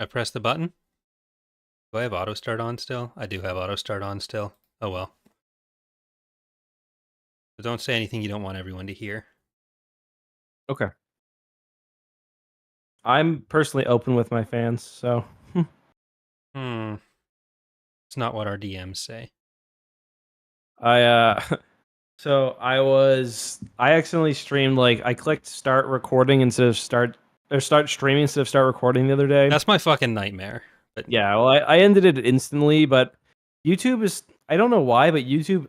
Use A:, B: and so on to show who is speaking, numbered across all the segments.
A: I press the button. Do I have auto start on still? I do have auto start on still. Oh well. But don't say anything you don't want everyone to hear.
B: Okay. I'm personally open with my fans, so
A: Hmm. It's not what our DMs say.
B: I I accidentally streamed I clicked start recording instead of start streaming instead of start recording the other day.
A: That's my fucking nightmare. But
B: Yeah, well I ended it instantly, but YouTube is I don't know why, but YouTube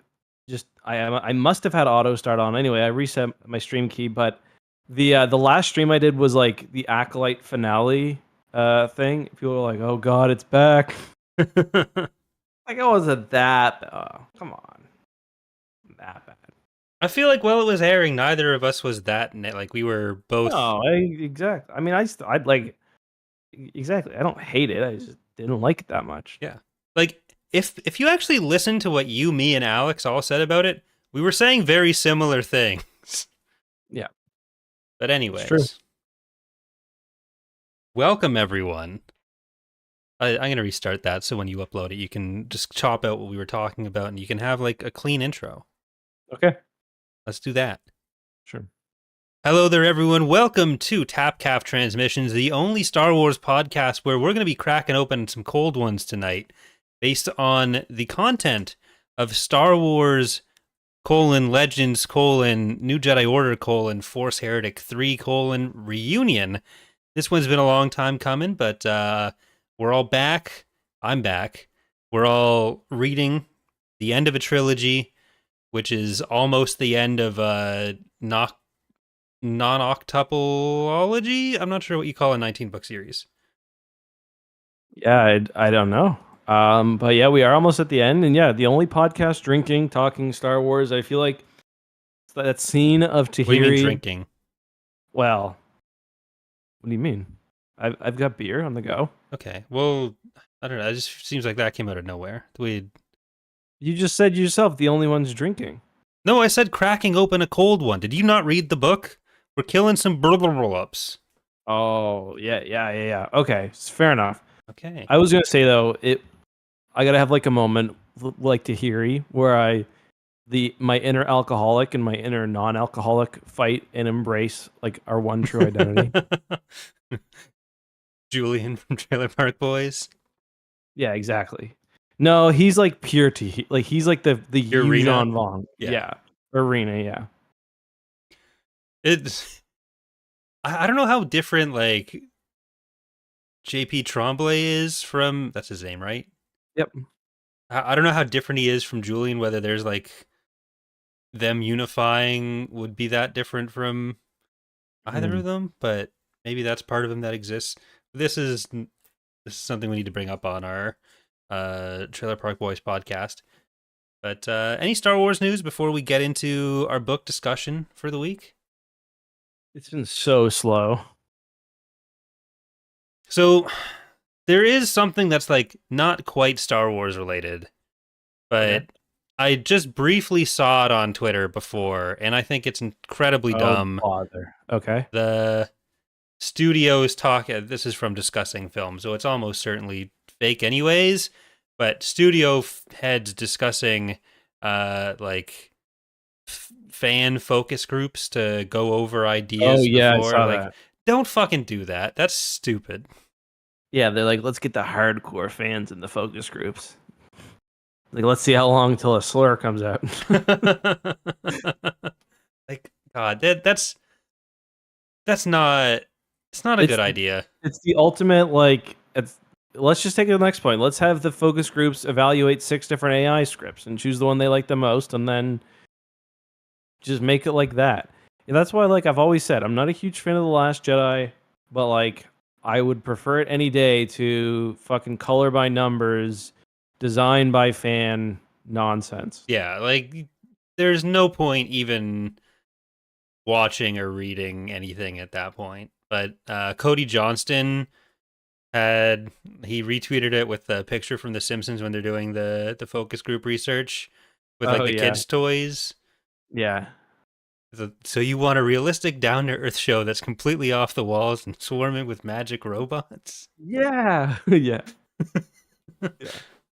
B: just I must have had auto start on anyway. I reset my stream key, but the last stream I did was like the Acolyte finale thing. People were like, "Oh god, it's back." Like it wasn't that come on. That bad.
A: I feel like while it was airing, neither of us was that like we were both.
B: No, exactly. I mean, I'd like exactly. I don't hate it. I just didn't like it that much.
A: Yeah. Like if you actually listen to what you, me, and Alex all said about it, we were saying very similar things.
B: Yeah,
A: But
B: it's true.
A: anyways, welcome everyone. I'm gonna restart that so when you upload it, you can just chop out what we were talking about, and you can have like a clean intro.
B: Okay,
A: Let's do that.
B: sure.
A: Hello there, everyone. Welcome to TapCaf Transmissions, the only Star Wars podcast where we're going to be cracking open some cold ones tonight based on the content of Star Wars Legends New Jedi Order Force Heretic 3 Reunion. This one's been a long time coming, but we're all back. I'm back. We're all reading the end of a trilogy, which is almost the end of non-octupleology. I'm not sure what you call a 19-book series.
B: Yeah, I don't know. But yeah, we are almost at the end, and yeah, the only podcast drinking, talking Star Wars. I feel like that scene of
A: What do you mean
B: Tahiri.
A: drinking?
B: Well, what do you mean? I've got beer on the go.
A: Okay, well, I don't know. It just seems like that came out of nowhere.
B: You just said yourself the only one's drinking.
A: No, I said cracking open a cold one. Did you not read the book? We're killing some roll-ups.
B: Oh yeah. Okay, fair enough.
A: Okay.
B: I was gonna say though, I gotta have like a moment like Tahiri where my inner alcoholic and my inner non-alcoholic fight and embrace like our one true identity.
A: Julian from Trailer Park Boys.
B: Yeah, exactly. No, he's like pure Tahiri. Like he's like the
A: Urena?
B: Yuuzhan Vong.
A: Yeah.
B: Yeah. Arena, yeah.
A: It's I don't know how different like JP Tremblay is from that's his name, right?
B: Yep.
A: I don't know how different he is from Julian, whether there's like them unifying would be that different from either of them, but maybe that's part of him that exists. This is something we need to bring up on our Trailer Park Boys podcast. But any Star Wars news before we get into our book discussion for the week?
B: It's been so slow.
A: So there is something that's like not quite Star Wars related, but
B: Okay.
A: I just briefly saw it on Twitter before, and I think it's incredibly dumb.
B: Bother. Okay.
A: The studios talk. This is from Discussing Film, so it's almost certainly fake, anyways. But studio heads discussing, fan focus groups to go over ideas.
B: Oh yeah,
A: before.
B: I saw
A: Like,
B: that.
A: don't fucking do that. That's stupid.
B: Yeah, they're like, let's get the hardcore fans in the focus groups. Like, let's see how long until a slur comes out.
A: Like, God, that's not. It's not a good idea.
B: It's the ultimate let's just take it to the next point. Let's have the focus groups evaluate 6 different AI scripts and choose the one they like the most, and then just make it like that. And that's why, I've always said, I'm not a huge fan of The Last Jedi, but I would prefer it any day to fucking color by numbers, design by fan nonsense.
A: Yeah, like there's no point even watching or reading anything at that point. But Cody Johnston he retweeted it with the picture from The Simpsons when they're doing the focus group research with like the kids' toys.
B: Yeah.
A: So you want a realistic, down to earth show that's completely off the walls and swarming with magic robots?
B: Yeah, yeah, yeah,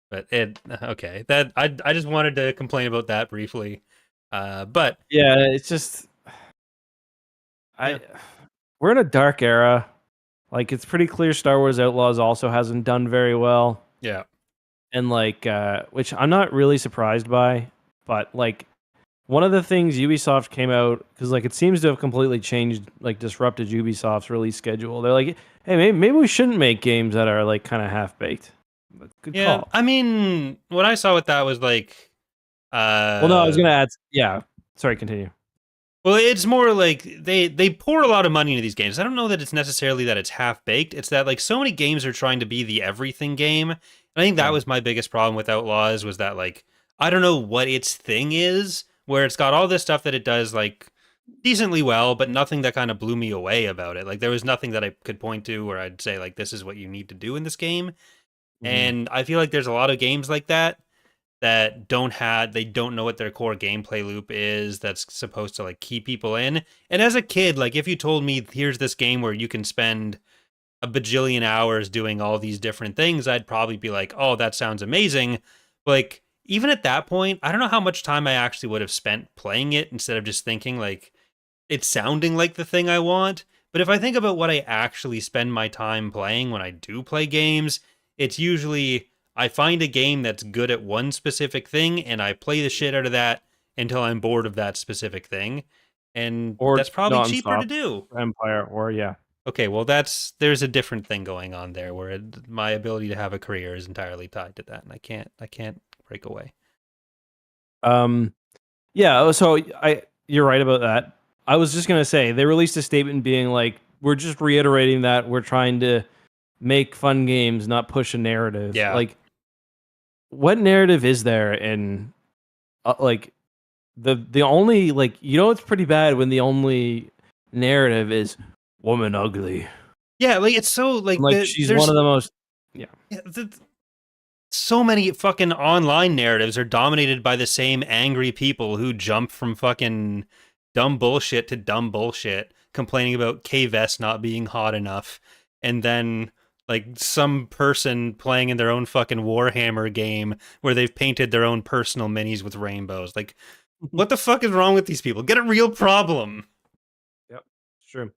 A: But it okay. That I just wanted to complain about that briefly. But
B: yeah. It's just
A: yeah,
B: I we're in a dark era. Like it's pretty clear Star Wars Outlaws also hasn't done very well.
A: yeah,
B: And like which I'm not really surprised by, but like one of the things Ubisoft came out because like it seems to have completely changed, like disrupted Ubisoft's release schedule. They're like, hey, maybe we shouldn't make games that are like kind of half baked. Good
A: yeah.
B: call.
A: I mean, what I saw with that was like,
B: Well, no, I was
A: uh,
B: gonna add. Yeah, sorry, continue.
A: well, it's more like they pour a lot of money into these games. I don't know that it's necessarily that it's half baked. It's that like so many games are trying to be the everything game. And I think that
B: Yeah.
A: was my biggest problem with Outlaws was that like I don't know what its thing is, where it's got all this stuff that it does like decently well, but nothing that kind of blew me away about it. Like there was nothing that I could point to where I'd say like this is what you need to do in this game.
B: Hmm.
A: And I feel like there's a lot of games like that they don't know what their core gameplay loop is that's supposed to like keep people in. And as a kid, like if you told me here's this game where you can spend a bajillion hours doing all these different things, I'd probably be like, "Oh, that sounds amazing." Like even at that point, I don't know how much time I actually would have spent playing it instead of just thinking like it's sounding like the thing I want. But if I think about what I actually spend my time playing when I do play games, it's usually I find a game that's good at one specific thing and I play the shit out of that until I'm bored of that specific thing. And
B: Or
A: that's probably cheaper to
B: nonstop
A: do.
B: Empire, or yeah.
A: Okay, well there's a different thing going on there where my ability to have a career is entirely tied to that and I can't break away.
B: Um, yeah. So you're right about that. I was just gonna say they released a statement being like, we're just reiterating that we're trying to make fun games, not push a narrative.
A: Yeah.
B: Like, what narrative is there in like the only like it's pretty bad when the only narrative is woman ugly.
A: Yeah, like it's so
B: And,
A: like
B: like she's one of the most yeah.
A: yeah, so many fucking online narratives are dominated by the same angry people who jump from fucking dumb bullshit to dumb bullshit, complaining about K-Vest not being hot enough, and then like some person playing in their own fucking Warhammer game where they've painted their own personal minis with rainbows. Like, what the fuck is wrong with these people? Get a real problem.
B: Yep, it's true.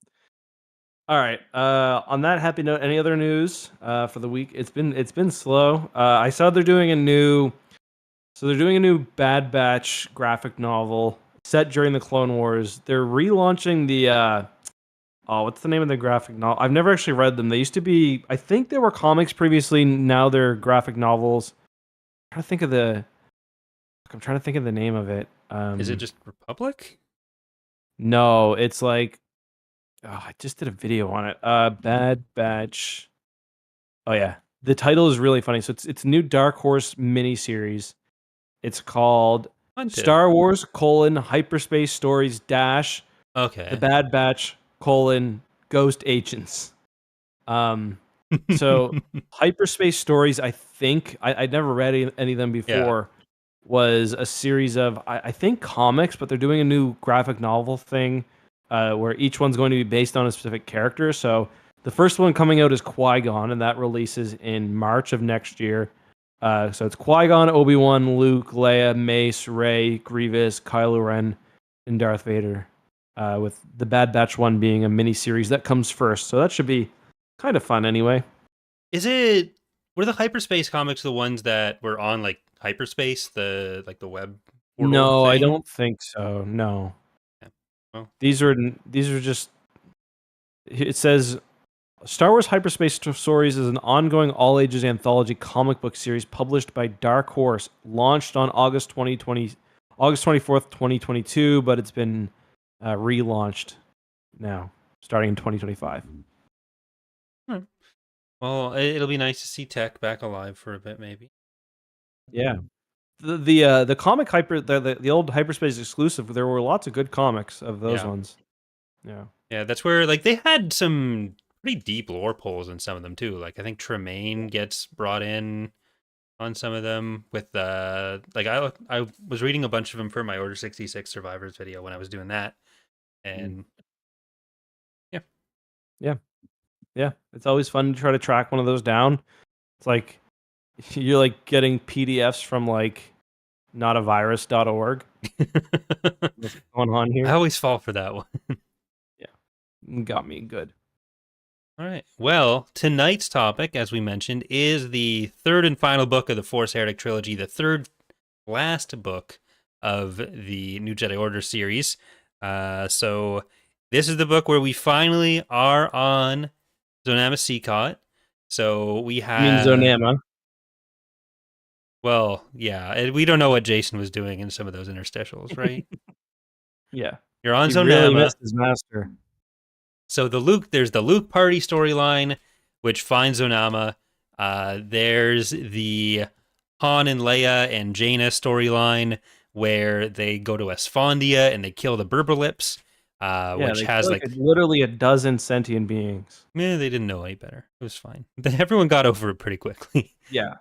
B: All right. On that happy note, any other news for the week? It's been slow. I saw they're doing a new Bad Batch graphic novel set during the Clone Wars. They're relaunching the what's the name of the graphic novel? I've never actually read them. They used to be, I think they were comics previously. Now they're graphic novels. I'm trying to think of the name of it.
A: Is it just Republic?
B: No, it's like I just did a video on it. Bad Batch. Oh yeah, the title is really funny. So it's a new Dark Horse miniseries. It's called
A: Hunted.
B: Star Wars: Hyperspace Stories dash The
A: Okay.
B: Bad Batch: Ghost Agents. So Hyperspace Stories, I think I'd never read any of them
A: Yeah.
B: before. Was a series of I think comics, but they're doing a new graphic novel thing where each one's going to be based on a specific character. So the first one coming out is Qui-Gon, and that releases in March of next year. So it's Qui-Gon, Obi-Wan, Luke, Leia, Mace, Rey, Grievous, Kylo Ren, and Darth Vader. With the Bad Batch one being a mini series that comes first, so that should be kind of fun anyway.
A: Is it were the hyperspace comics the ones that were on like hyperspace, the like the web portal
B: No, I
A: thing?
B: don't think so. No,
A: Yeah. Well,
B: these are just. It says Star Wars Hyperspace Stories is an ongoing all ages anthology comic book series published by Dark Horse, launched on August 24th, 2022, but it's been relaunched now, starting in 2025.
A: hmm. Well, it'll be nice to see Tech back alive for a bit, maybe.
B: Yeah. The comic the old Hyperspace exclusive, there were lots of good comics of those
A: Yeah,
B: ones. Yeah.
A: yeah. That's where like they had some pretty deep lore pulls in some of them too. Like I think Tremaine gets brought in on some of them with like I was reading a bunch of them for my Order 66 Survivors video when I was doing that, And yeah.
B: Yeah. It's always fun to try to track one of those down. It's like you're like getting PDFs from like notavirus.org. What's going on
A: I
B: here?
A: always fall for that one.
B: Yeah. Got me good.
A: All right. Well, tonight's topic, as we mentioned, is the third and final book of the Force Heretic trilogy, the third last book of the New Jedi Order series. So this is the book where we finally are on Zonama Sekot. So we
B: I mean
A: have,
B: Zonama.
A: well, yeah, we don't know what Jason was doing in some of those interstitials, right?
B: Yeah.
A: You're on
B: He really
A: Zonama.
B: missed his master.
A: So there's the Luke party storyline, which finds Zonama. There's the Han and Leia and Jaina storyline where they go to Esfondia and they kill the Berberlips,
B: Yeah,
A: which
B: they
A: has
B: kill
A: like,
B: literally a dozen sentient beings.
A: they didn't know any better. It was fine. Everyone got over it pretty quickly.
B: Yeah.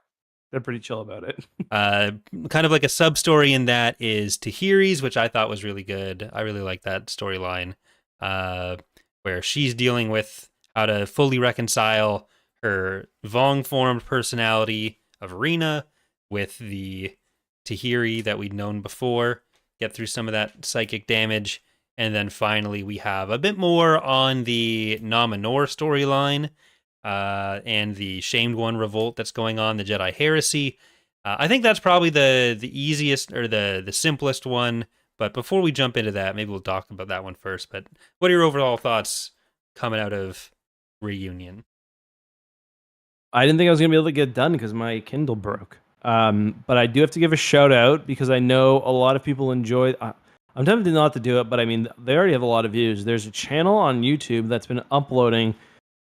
B: They're pretty chill about it.
A: Kind of like a sub story in that is Tahiri's, which I thought was really good. I really like that storyline, where she's dealing with how to fully reconcile her Vong formed personality of Rena with the Tahiri that we'd known before, get through some of that psychic damage. And then finally, we have a bit more on the Nominor storyline, and the Shamed One revolt that's going on, the Jedi heresy. I think that's probably the easiest or the simplest one. But before we jump into that, maybe we'll talk about that one first. But what are your overall thoughts coming out of Reunion?
B: I didn't think I was gonna be able to get done because my Kindle broke. But I do have to give a shout out because I know a lot of people enjoy. I'm tempted not to do it, but I mean they already have a lot of views. There's a channel on YouTube that's been uploading.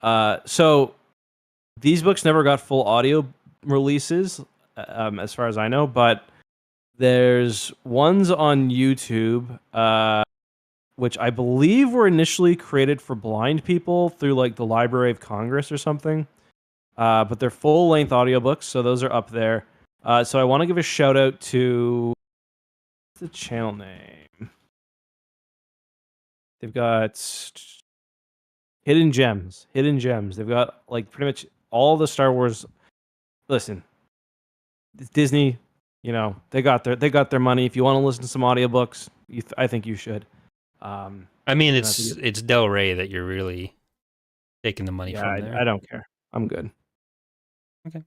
B: So these books never got full audio releases, as far as I know. But there's ones on YouTube, which I believe were initially created for blind people through like the Library of Congress or something. But they're full length audiobooks, so those are up there. So I want to give a shout out to what's the channel name. They've got Hidden Gems. Hidden Gems. They've got like pretty much all the Star Wars. Listen, it's Disney. You know they got their money. If you want to listen to some audiobooks, I think you should.
A: I mean, it's Del Rey that you're really taking the money
B: Yeah,
A: from there.
B: I don't care. I'm good.
A: Okay,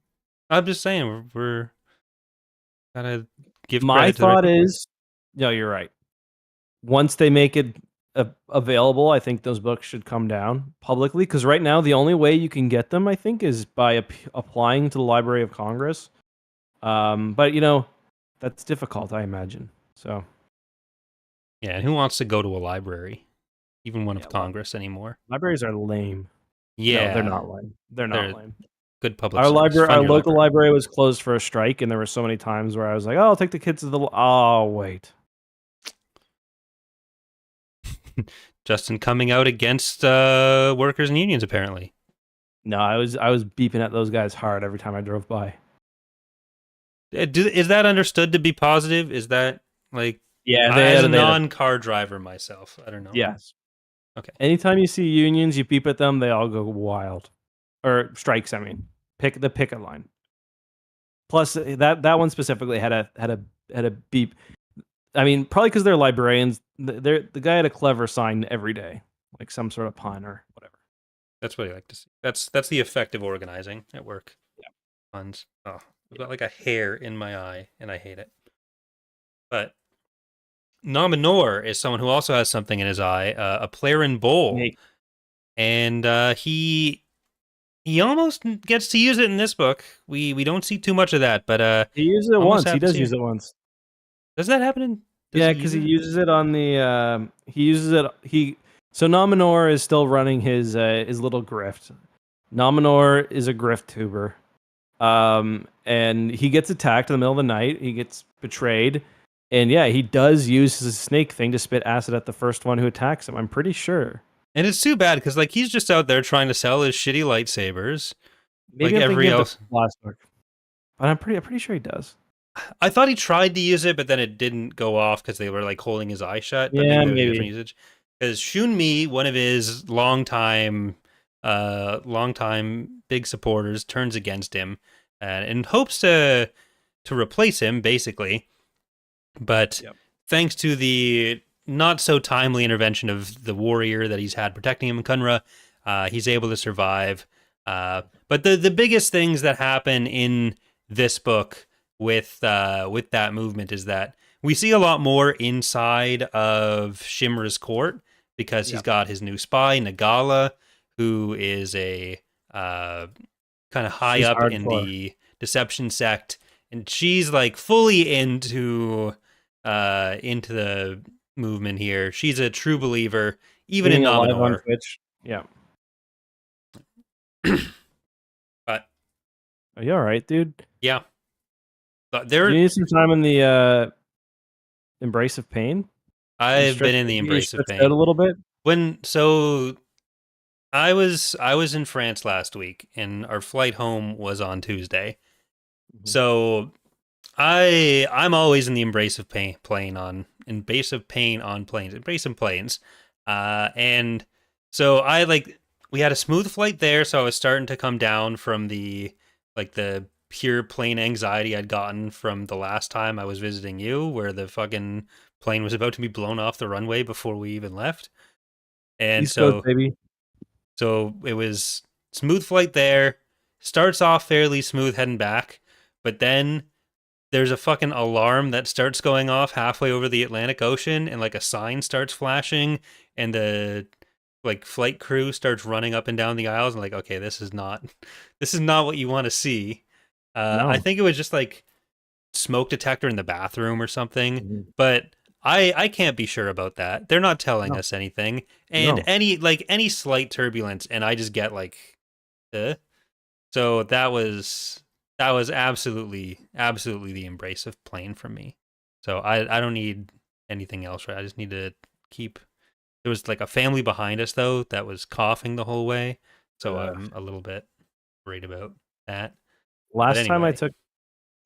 A: I'm just saying we're gotta give.
B: My thought is, no, you're right. Once they make it available, I think those books should come down publicly because right now the only way you can get them, I think, is by applying to the Library of Congress. But you know, that's difficult, I imagine. So
A: yeah, and who wants to go to a library, even one of Congress anymore?
B: Libraries are lame.
A: Yeah,
B: no, they're not lame. They're not lame.
A: Good public.
B: Our local library was closed for a strike, and there were so many times where I was like, "Oh, I'll take the kids to the." Oh, wait.
A: Justin coming out against workers and unions, apparently.
B: No, I was beeping at those guys hard every time I drove by.
A: Is that understood to be positive? Is that like,
B: yeah?
A: As a non-car driver myself, I don't know.
B: Yes.
A: Okay.
B: Anytime you see unions, you beep at them, they all go wild, or strikes. I mean, pick the picket line. Plus, that one specifically had a beep. I mean, probably because they're librarians. The guy had a clever sign every day, like some sort of pun or whatever.
A: That's what I like to see. That's the effective organizing at work.
B: Yeah.
A: Puns. Oh, I've got like a hair in my eye, and I hate it. But Nominor is someone who also has something in his eye, a Plaren bowl, and he almost gets to use it in this book. We don't see too much of that, but
B: he uses it once. He does use it once.
A: Does that happen in?
B: Yeah, because he uses it on the. He uses it. So Nominor is still running his little grift. Nominor is a grift tuber, and he gets attacked in the middle of the night. He gets betrayed, and yeah, he does use his snake thing to spit acid at the first one who attacks him. I'm pretty sure. And
A: it's too bad because like he's just out there trying to sell his shitty lightsabers,
B: maybe like every else. Last book, but I'm pretty sure he does.
A: I thought he tried to use it, but then it didn't go off because they were like holding his eye shut. But
B: yeah, maybe.
A: Usage. because Shunmi, one of his longtime big supporters, turns against him and hopes to replace him, basically. But
B: Yep.
A: thanks to the not so timely intervention of the warrior that he's had protecting him in Kunra, he's able to survive. But the biggest things that happen in this book with that movement is that we see a lot more inside of Shimra's court because he's
B: Yep.
A: got his new spy Nagala, who is a kind of high
B: She's
A: up in
B: hardcore.
A: the deception sect, and she's like fully into the movement here. She's a true believer, even in
B: Being alive on
A: Nominor.
B: Twitch. Yeah.
A: But
B: Are you all right, dude?
A: yeah, but
B: Do you
A: there
B: need some time in the embrace of pain?
A: I've been in the
B: You
A: embrace of
B: stretched out
A: pain.
B: a little bit.
A: I was in France last week, and our flight home was on Tuesday.
B: Mhm.
A: So I'm always in the embrace of pain, embrace of pain on planes, embrace of planes, and so we had a smooth flight there, so I was starting to come down from the pure plane anxiety I'd gotten from the last time I was visiting you, where the fucking plane was about to be blown off the runway before we even left, and
B: East Coast, baby.
A: so it was smooth flight there. Starts off fairly smooth heading back, but then there's a fucking alarm that starts going off halfway over the Atlantic Ocean, and like a sign starts flashing, and the like flight crew starts running up and down the aisles, and like, okay, this is not what you want to see. I
B: No.
A: think it was just like smoke detector in the bathroom or something,
B: Mhm.
A: but I can't be sure about that. They're not telling
B: No.
A: us anything, and
B: No.
A: any slight turbulence, and I just get like, uh. So that was absolutely the embrace of plane for me. So I don't need anything else, right? I just need to keep. There was like a family behind us though that was coughing the whole way, so
B: Uh,
A: I'm a little bit worried about that. But
B: last time I
A: anyway,
B: took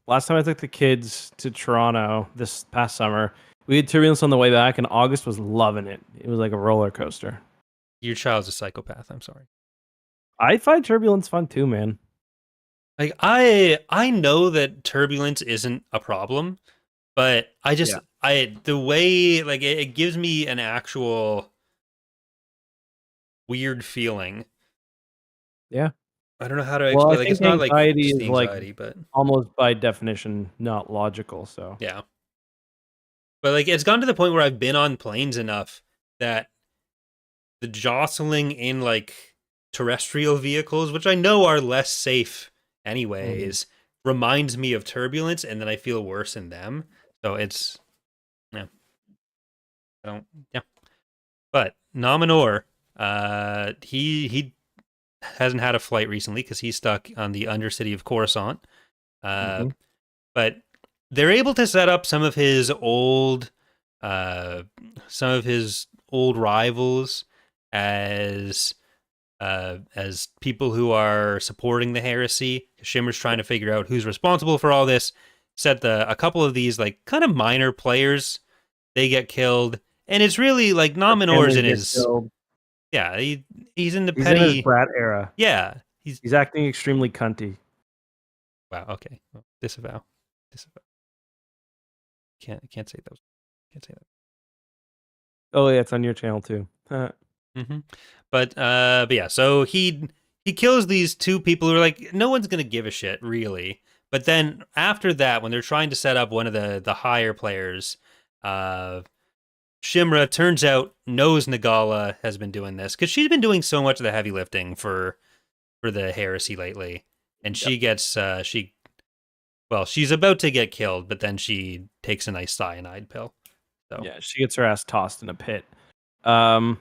B: last time I took the kids to Toronto this past summer, we had turbulence on the way back, and August was loving it. It was like a roller coaster.
A: your child's a psychopath. I'm sorry.
B: I find turbulence fun too, man.
A: Like I know that turbulence isn't a problem, but
B: Yeah.
A: the way like it gives me an actual weird feeling.
B: Yeah.
A: I don't know how to
B: Well, I
A: explain. Like,
B: think
A: it's not like
B: anxiety
A: just
B: is
A: the
B: like
A: anxiety, but
B: almost by definition not logical. So
A: yeah. But like, it's gotten to the point where I've been on planes enough that the jostling in like terrestrial vehicles, which I know are less safe anyways, reminds me of turbulence, and then I feel worse in them. So it's yeah, I don't yeah. But Nominor, he hasn't had a flight recently because he's stuck on the undercity of Coruscant. Uh,
B: Mhm.
A: but they're able to set up uh, some of his old rivals as as people who are supporting the heresy. Shimmer's trying to figure out who's responsible for all this. Set a couple of these like kind of minor players, they get killed, and it's really like
B: Their
A: Nominor's
B: families
A: in
B: get
A: his
B: killed.
A: yeah he's in the
B: He's in his
A: petty
B: brat era.
A: yeah he's
B: He's acting extremely cunty.
A: wow okay well, disavow can't say those can't say that.
B: Oh yeah, it's on your channel too.
A: Mm-hmm. But yeah, so he kills these two people who are like, no one's gonna give a shit, really. But then after that, when they're trying to set up one of the higher players, uh, Shimra turns out knows Nagala has been doing this because she's been doing so much of the heavy lifting for the heresy lately, and
B: Yep.
A: she gets she's about to get killed, but then she takes a nice cyanide pill. So
B: Yeah, she gets her ass tossed in a pit. Um,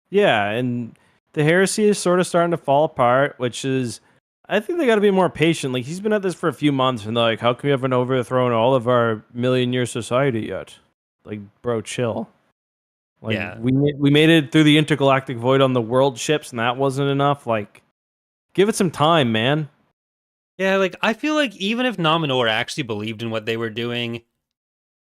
B: yeah, and the heresy is sort of starting to fall apart, which is, I think they got to be more patient. Like he's been at this for a few months, and they're like, "How come we haven't overthrown all of our million-year society yet?" Like, bro, chill. Like
A: yeah,
B: we made it through the intergalactic void on the world ships, and that wasn't enough. Like, give it some time, man.
A: yeah, like I feel like even if Nominor actually believed in what they were doing,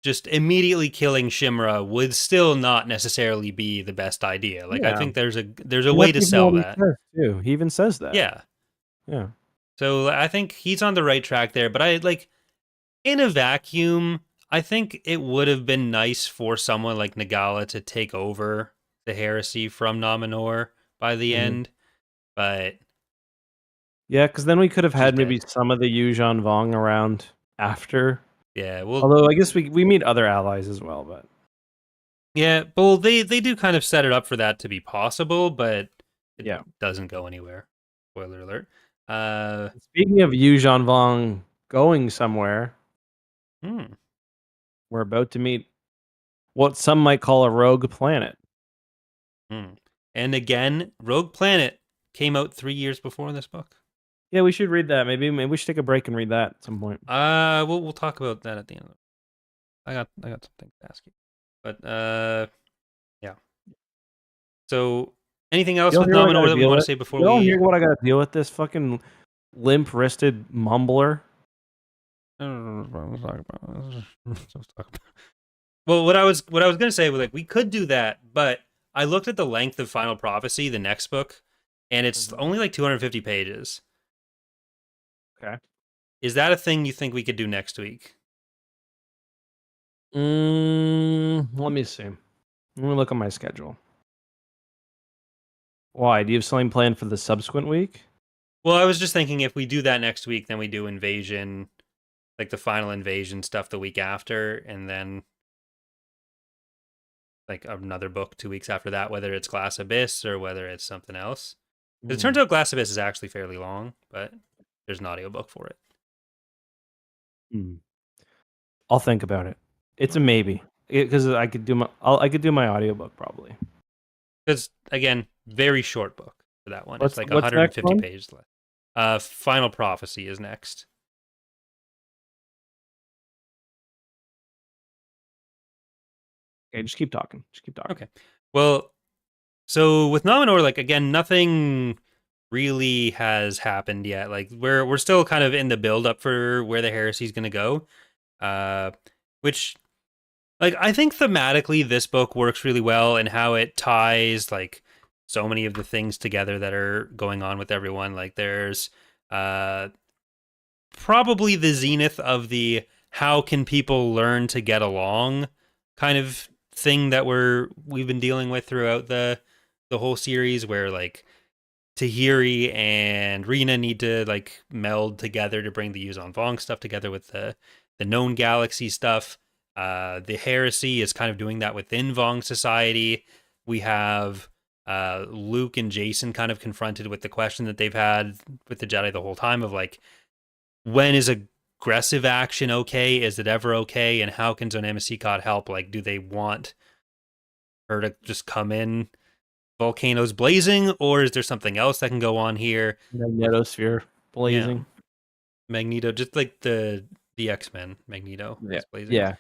A: just immediately killing Shimra would still not necessarily be the best idea. Like, I
B: Yeah.
A: think there's a
B: And
A: way
B: that's
A: to
B: even
A: sell
B: what he
A: that.
B: says too. He even says that.
A: Yeah.
B: Yeah.
A: So I think he's on the right track there. But I like in a vacuum, I think it would have been nice for someone like Nagala to take over the heresy from Nominor by the
B: Mhm.
A: end. But
B: Yeah, because then we could have
A: she's
B: had maybe
A: dead.
B: some of the Yuuzhan Vong around after.
A: Yeah, well,
B: Although I guess we meet other allies as well, but
A: yeah, well, they do kind of set it up for that to be possible, but it
B: yeah.
A: doesn't go anywhere. Spoiler alert.
B: Speaking of Yuuzhan Vong going somewhere,
A: Hmm,
B: we're about to meet what some might call a rogue planet.
A: hmm. And again, Rogue Planet came out 3 years before this book.
B: Yeah, we should read that. Maybe we should take a break and read that at some point.
A: We'll talk about that at the end. I got something to ask you, but yeah. So, anything else
B: You don't
A: with
B: hear what I
A: Nominor
B: gotta
A: that we
B: deal
A: want to
B: with?
A: say before
B: You don't
A: we?
B: hear what I gotta deal with? This fucking limp-wristed mumbler.
A: Let's talk about. Let's talk about. Well, what I was gonna say was like we could do that, but I looked at the length of Final Prophecy, the next book, and it's
B: Mhm.
A: only like 250 pages.
B: Okay.
A: Is that a thing you think we could do next week?
B: Let me see. Let me look at my schedule. Why? Do you have something planned for the subsequent week?
A: Well, I was just thinking if we do that next week, then we do Invasion, like the final Invasion stuff the week after, and then like another book 2 weeks after that, whether it's Glass Abyss or whether it's something else. It turns
B: Hmm.
A: out Glass Abyss is actually fairly long, but there's an audiobook for it.
B: Hmm. I'll think about it. It's a maybe because I could do my audiobook probably.
A: Because again, very short book for that one. It's like
B: What's next
A: 150
B: one?
A: pages left. Final Prophecy is next.
B: Okay, just keep talking. Just keep talking.
A: Okay. Well, so with Nominor, like again, nothing really has happened yet. Like we're still kind of in the build up for where the heresy is going to go. Uh, which like I think thematically this book works really well and how it ties like so many of the things together that are going on with everyone. Like there's uh probably the zenith of the how can people learn to get along kind of thing that we've been dealing with throughout the whole series, where like Tahiri and Rena need to like meld together to bring the Yuzon Vong stuff together with the known galaxy stuff. The heresy is kind of doing that within Vong society. We have Luke and Jason kind of confronted with the question that they've had with the Jedi the whole time of like, when is aggressive action okay? Is it ever okay? And how can Zonama Sekot help? Like, do they want her to just come in volcanoes blazing, or is there something else that can go on here with
B: Magnetosphere
A: yeah
B: blazing.
A: Magneto, just like the X-Men Magneto
B: Yeah.
A: is blazing.
B: Yeah.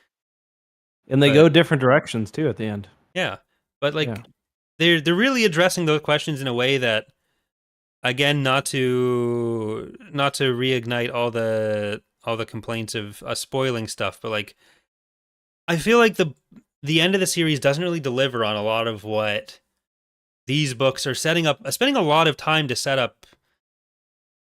B: And they
A: But
B: go different directions too at the end.
A: yeah, but
B: Yeah.
A: like they're really addressing those questions in a way that, again, not to reignite all the complaints of us spoiling stuff, but like I feel like the end of the series doesn't really deliver on a lot of what these books are setting up, spending a lot of time to set up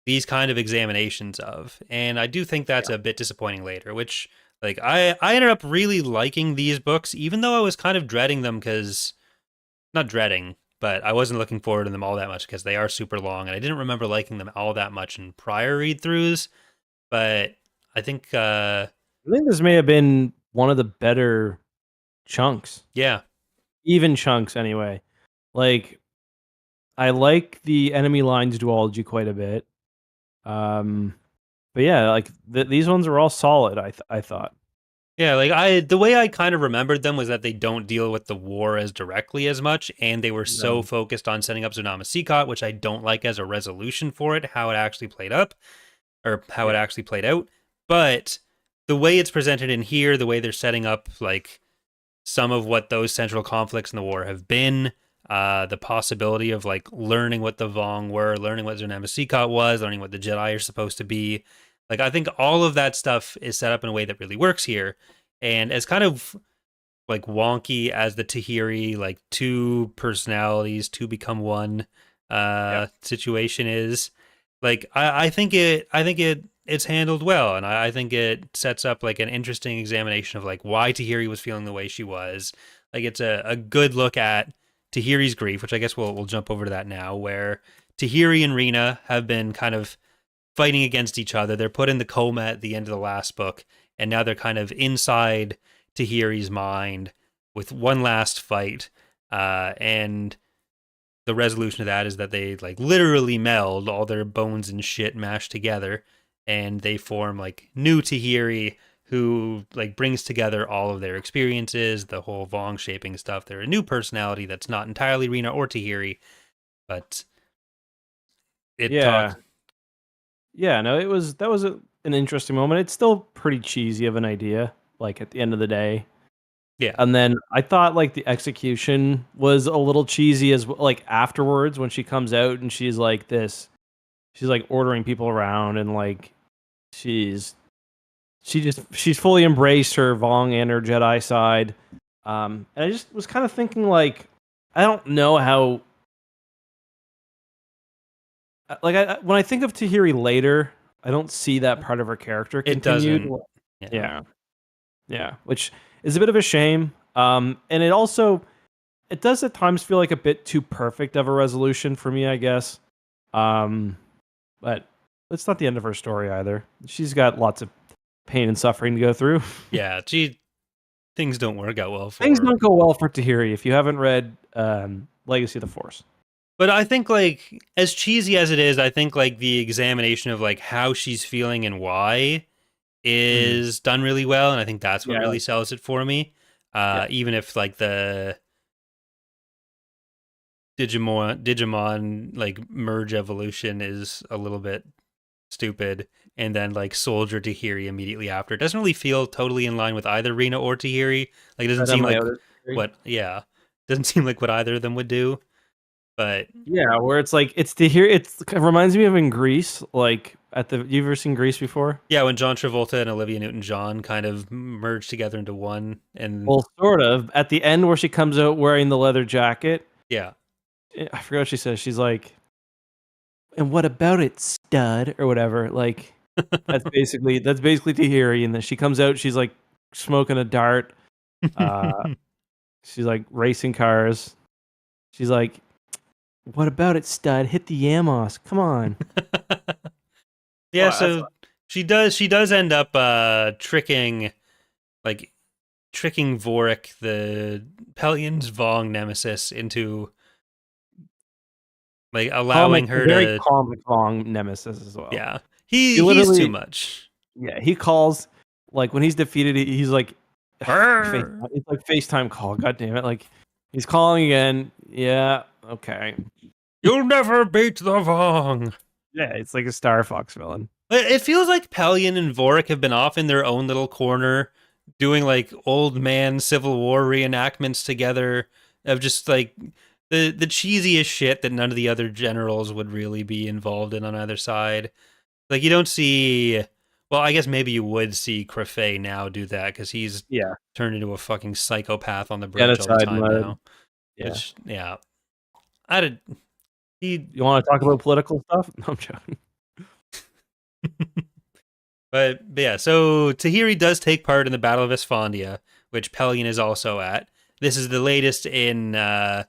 A: these kind of examinations of. And I do think that's
B: Yeah.
A: a bit disappointing later, which like I ended up really liking these books, even though I was kind of dreading them because not dreading, but I wasn't looking forward to them all that much because they are super long and I didn't remember liking them all that much in prior read throughs. But I think
B: I think this may have been one of the better chunks.
A: yeah.
B: Even chunks anyway. Like I like the enemy lines duology quite a bit. Um but yeah, like these ones are all solid, I thought.
A: Yeah, like the way I kind of remembered them was that they don't deal with the war as directly as much, and they were so
B: No.
A: focused on setting up Zonama Sekot, which I don't like as a resolution for it, how it actually played up, or how it
B: Yeah.
A: actually played out. But the way it's presented in here, the way they're setting up like some of what those central conflicts in the war have been, the possibility of like learning what the Vong were, learning what Zonama Sekot was, learning what the Jedi are supposed to be. Like I think all of that stuff is set up in a way that really works here. And as kind of like wonky as the Tahiri like two personalities to become one
B: Yeah.
A: situation is, like I think it's handled well, and I think it sets up like an interesting examination of like why Tahiri was feeling the way she was. Like it's a good look at Tahiri's grief, which I guess we'll jump over to that now, where Tahiri and Rena have been kind of fighting against each other. They're put in the coma at the end of the last book, and now they're kind of inside Tahiri's mind with one last fight. And the resolution of that is that they like literally meld all their bones and shit mashed together, and they form like new Tahiri who like brings together all of their experiences, the whole Vong shaping stuff. They're a new personality that's not entirely Rena or Tahiri, but it
B: Yeah.
A: talks.
B: Yeah, no, that was an interesting moment. It's still pretty cheesy of an idea, like at the end of the day.
A: Yeah,
B: And then I thought like the execution was a little cheesy as like afterwards when she comes out and she's like this, she's like ordering people around and like she's she's fully embraced her Vong and her Jedi side. And I just was kind of thinking like I don't know how when I think of Tahiri later, I don't see that part of her character
A: it
B: continued.
A: doesn't. Yeah.
B: Yeah, yeah, which is a bit of a shame. And it also it does at times feel like a bit too perfect of a resolution for me, I guess. Um, but it's not the end of her story either. She's got lots of pain and suffering to go through.
A: Yeah, gee, things don't work out well
B: Things
A: for her.
B: don't go well for Tahiri if you haven't read Legacy of the Force.
A: But I think like as cheesy as it is, I think like the examination of like how she's feeling and why
B: Mm.
A: is done really well, and I think that's what
B: Yeah,
A: really sells it for me.
B: yeah.
A: Even if like the Digimon like merge evolution is a little bit stupid, and then like Soldier Tahiri immediately after, it doesn't really feel totally in line with either Rena or Tahiri. Like it doesn't
B: Red
A: seem like
B: Myotis theory.
A: what yeah, doesn't seem like what either of them would do. But
B: Yeah, where it's like it's to hear it reminds me of in Greece, like at the you've ever seen Greece before?
A: yeah, when John Travolta and Olivia Newton-John kind of merged together into one, and
B: Well, sort of. At the end where she comes out wearing the leather jacket,
A: yeah,
B: I forgot what she says. She's like, "And what about it, stud?" or whatever. Like that's basically Tahiri, and then she comes out. She's like smoking a dart. Uh, she's like racing cars. She's like, "What about it, stud? Hit the Yamos. Come on."
A: yeah.
B: Oh, that's
A: So she does end up like tricking Vorik, the Pellion's Vong nemesis, into like
B: comic,
A: allowing
B: a
A: her
B: very
A: to.
B: comic long nemesis as well.
A: Yeah,
B: He
A: he's too
B: literally,
A: much.
B: yeah, he calls like when he's defeated. He's like,
A: Brrr.
B: It's like FaceTime call. God damn it! Like he's calling again. Yeah, okay.
A: You'll never beat the Vong.
B: Yeah, it's like a Star Fox villain.
A: It feels like Pellion and Vorik have been off in their own little corner, doing like old man Civil War reenactments together of just like the cheesiest shit that none of the other generals would really be involved in on either side. Like you don't see. Well, I guess maybe you would see Crafay now do that because he's
B: Yeah,
A: turned into a fucking psychopath on the bridge all the
B: genocide
A: time
B: mode.
A: now.
B: Yeah.
A: Which, yeah, I did. He,
B: You want to talk about political stuff? No, I'm joking.
A: but yeah. So Tahiri does take part in the Battle of Esfandia, which Pelion is also at. This is the latest in the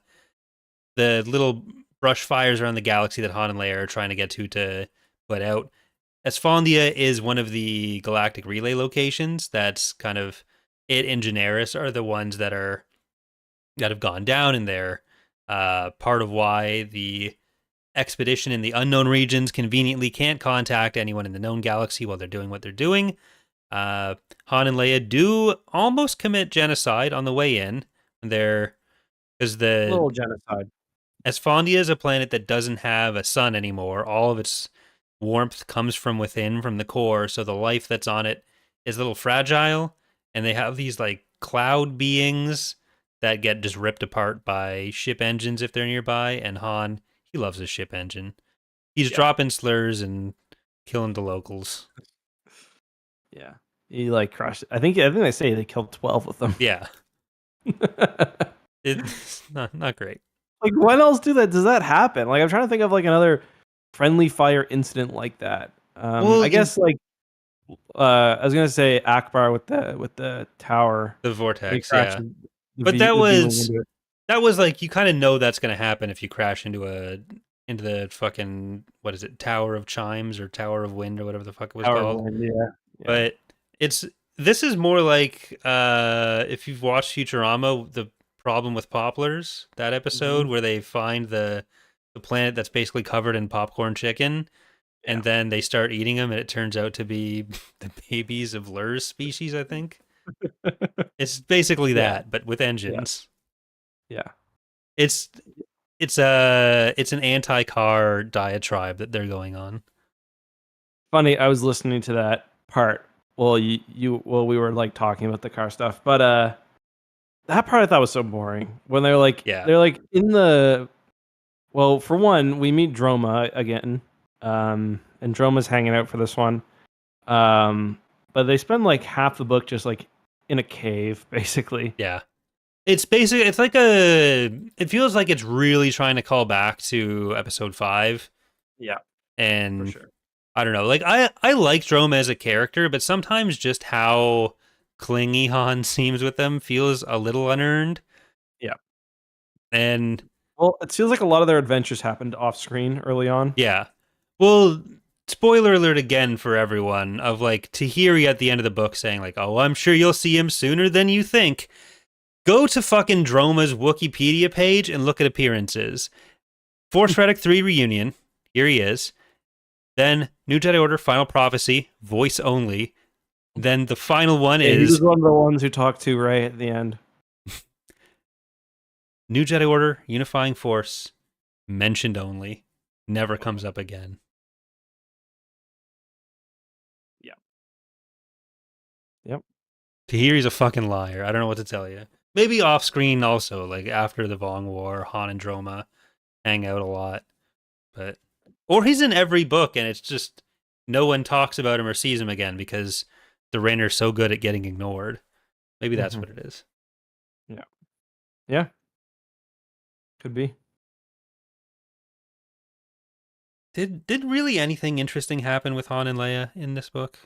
A: little brush fires around the galaxy that Han and Leia are trying to get to put out. Esfandia is one of the galactic relay locations. That's kind of it and Generis are the ones that have gone down in there. Part of why the expedition in the unknown regions conveniently can't contact anyone in the known galaxy while they're doing what they're doing. Han and Leia do almost commit genocide on the way in. They're because the
B: Little genocide.
A: Esfandia is a planet that doesn't have a sun anymore. All of its warmth comes from within, from the core. So the life that's on it is a little fragile, and they have these like cloud beings that get just ripped apart by ship engines if they're nearby. And Han, he loves his ship engine. He's
B: Yeah,
A: dropping slurs and killing the locals.
B: yeah. He like crushed. I think they say they killed 12 of them.
A: Yeah, it's not great.
B: Like when else does that happen? Like I'm trying to think of like another friendly fire incident like that.
A: Well,
B: I guess like I was gonna say Akbar with the tower
A: the
B: when he
A: vortex,
B: crashed
A: yeah. But
B: the beam into it.
A: that was like you kind of know that's going to happen if you crash into the fucking what is it, Tower of Chimes or Tower of Wind or whatever the fuck it was
B: Tower of
A: called.
B: Wind, yeah. Yeah.
A: But it's this is more like if you've watched Futurama, the problem with poplars, that episode
B: Mhm.
A: where they find the planet that's basically covered in popcorn chicken,
B: Yeah.
A: and then they start eating them, and it turns out to be the babies of Lur's species. I think it's basically
B: Yeah.
A: that, but with
B: Yeah.
A: engines.
B: Yeah.
A: It's it's an anti-car diatribe that they're going on.
B: Funny, I was listening to that part while we were like talking about the car stuff, but that part I thought was so boring when
A: Yeah,
B: they're like in the well, for one, we meet Droma again, and Droma's hanging out for this one, but they spend like half the book just like in a cave, basically.
A: yeah. It's basically it's like a it feels like it's really trying to call back to episode 5,
B: Yeah, for
A: and
B: sure.
A: I don't know. Like I like Droma as a character, but sometimes just how clingy Han seems with them feels a little unearned.
B: Yeah.
A: And
B: Well, it feels like a lot of their adventures happened off screen early on.
A: yeah. Well, spoiler alert again for everyone of like Tahiri at the end of the book saying like, "Oh, I'm sure you'll see him sooner than you think." Go to fucking Droma's Wikipedia page and look at appearances. Force Heretic III reunion. Here he is. Then New Jedi Order Final Prophecy, voice only. Then the final one
B: Yeah, he was
A: is
B: one of the ones who talked to Ray at the end.
A: New Jedi Order Unifying Force, mentioned only. Never comes up again.
B: Yeah. Yep.
A: Tahiri's a fucking liar. I don't know what to tell you. Maybe off screen also, like after the Vong War, Han and Droma hang out a lot. But or he's in every book and it's just no one talks about him or sees him again because the Rainer's so good at getting ignored. Maybe that's
B: Mhm.
A: what it is.
B: Yeah. Yeah. Could be.
A: Did really anything interesting happen with Han and Leia in this book?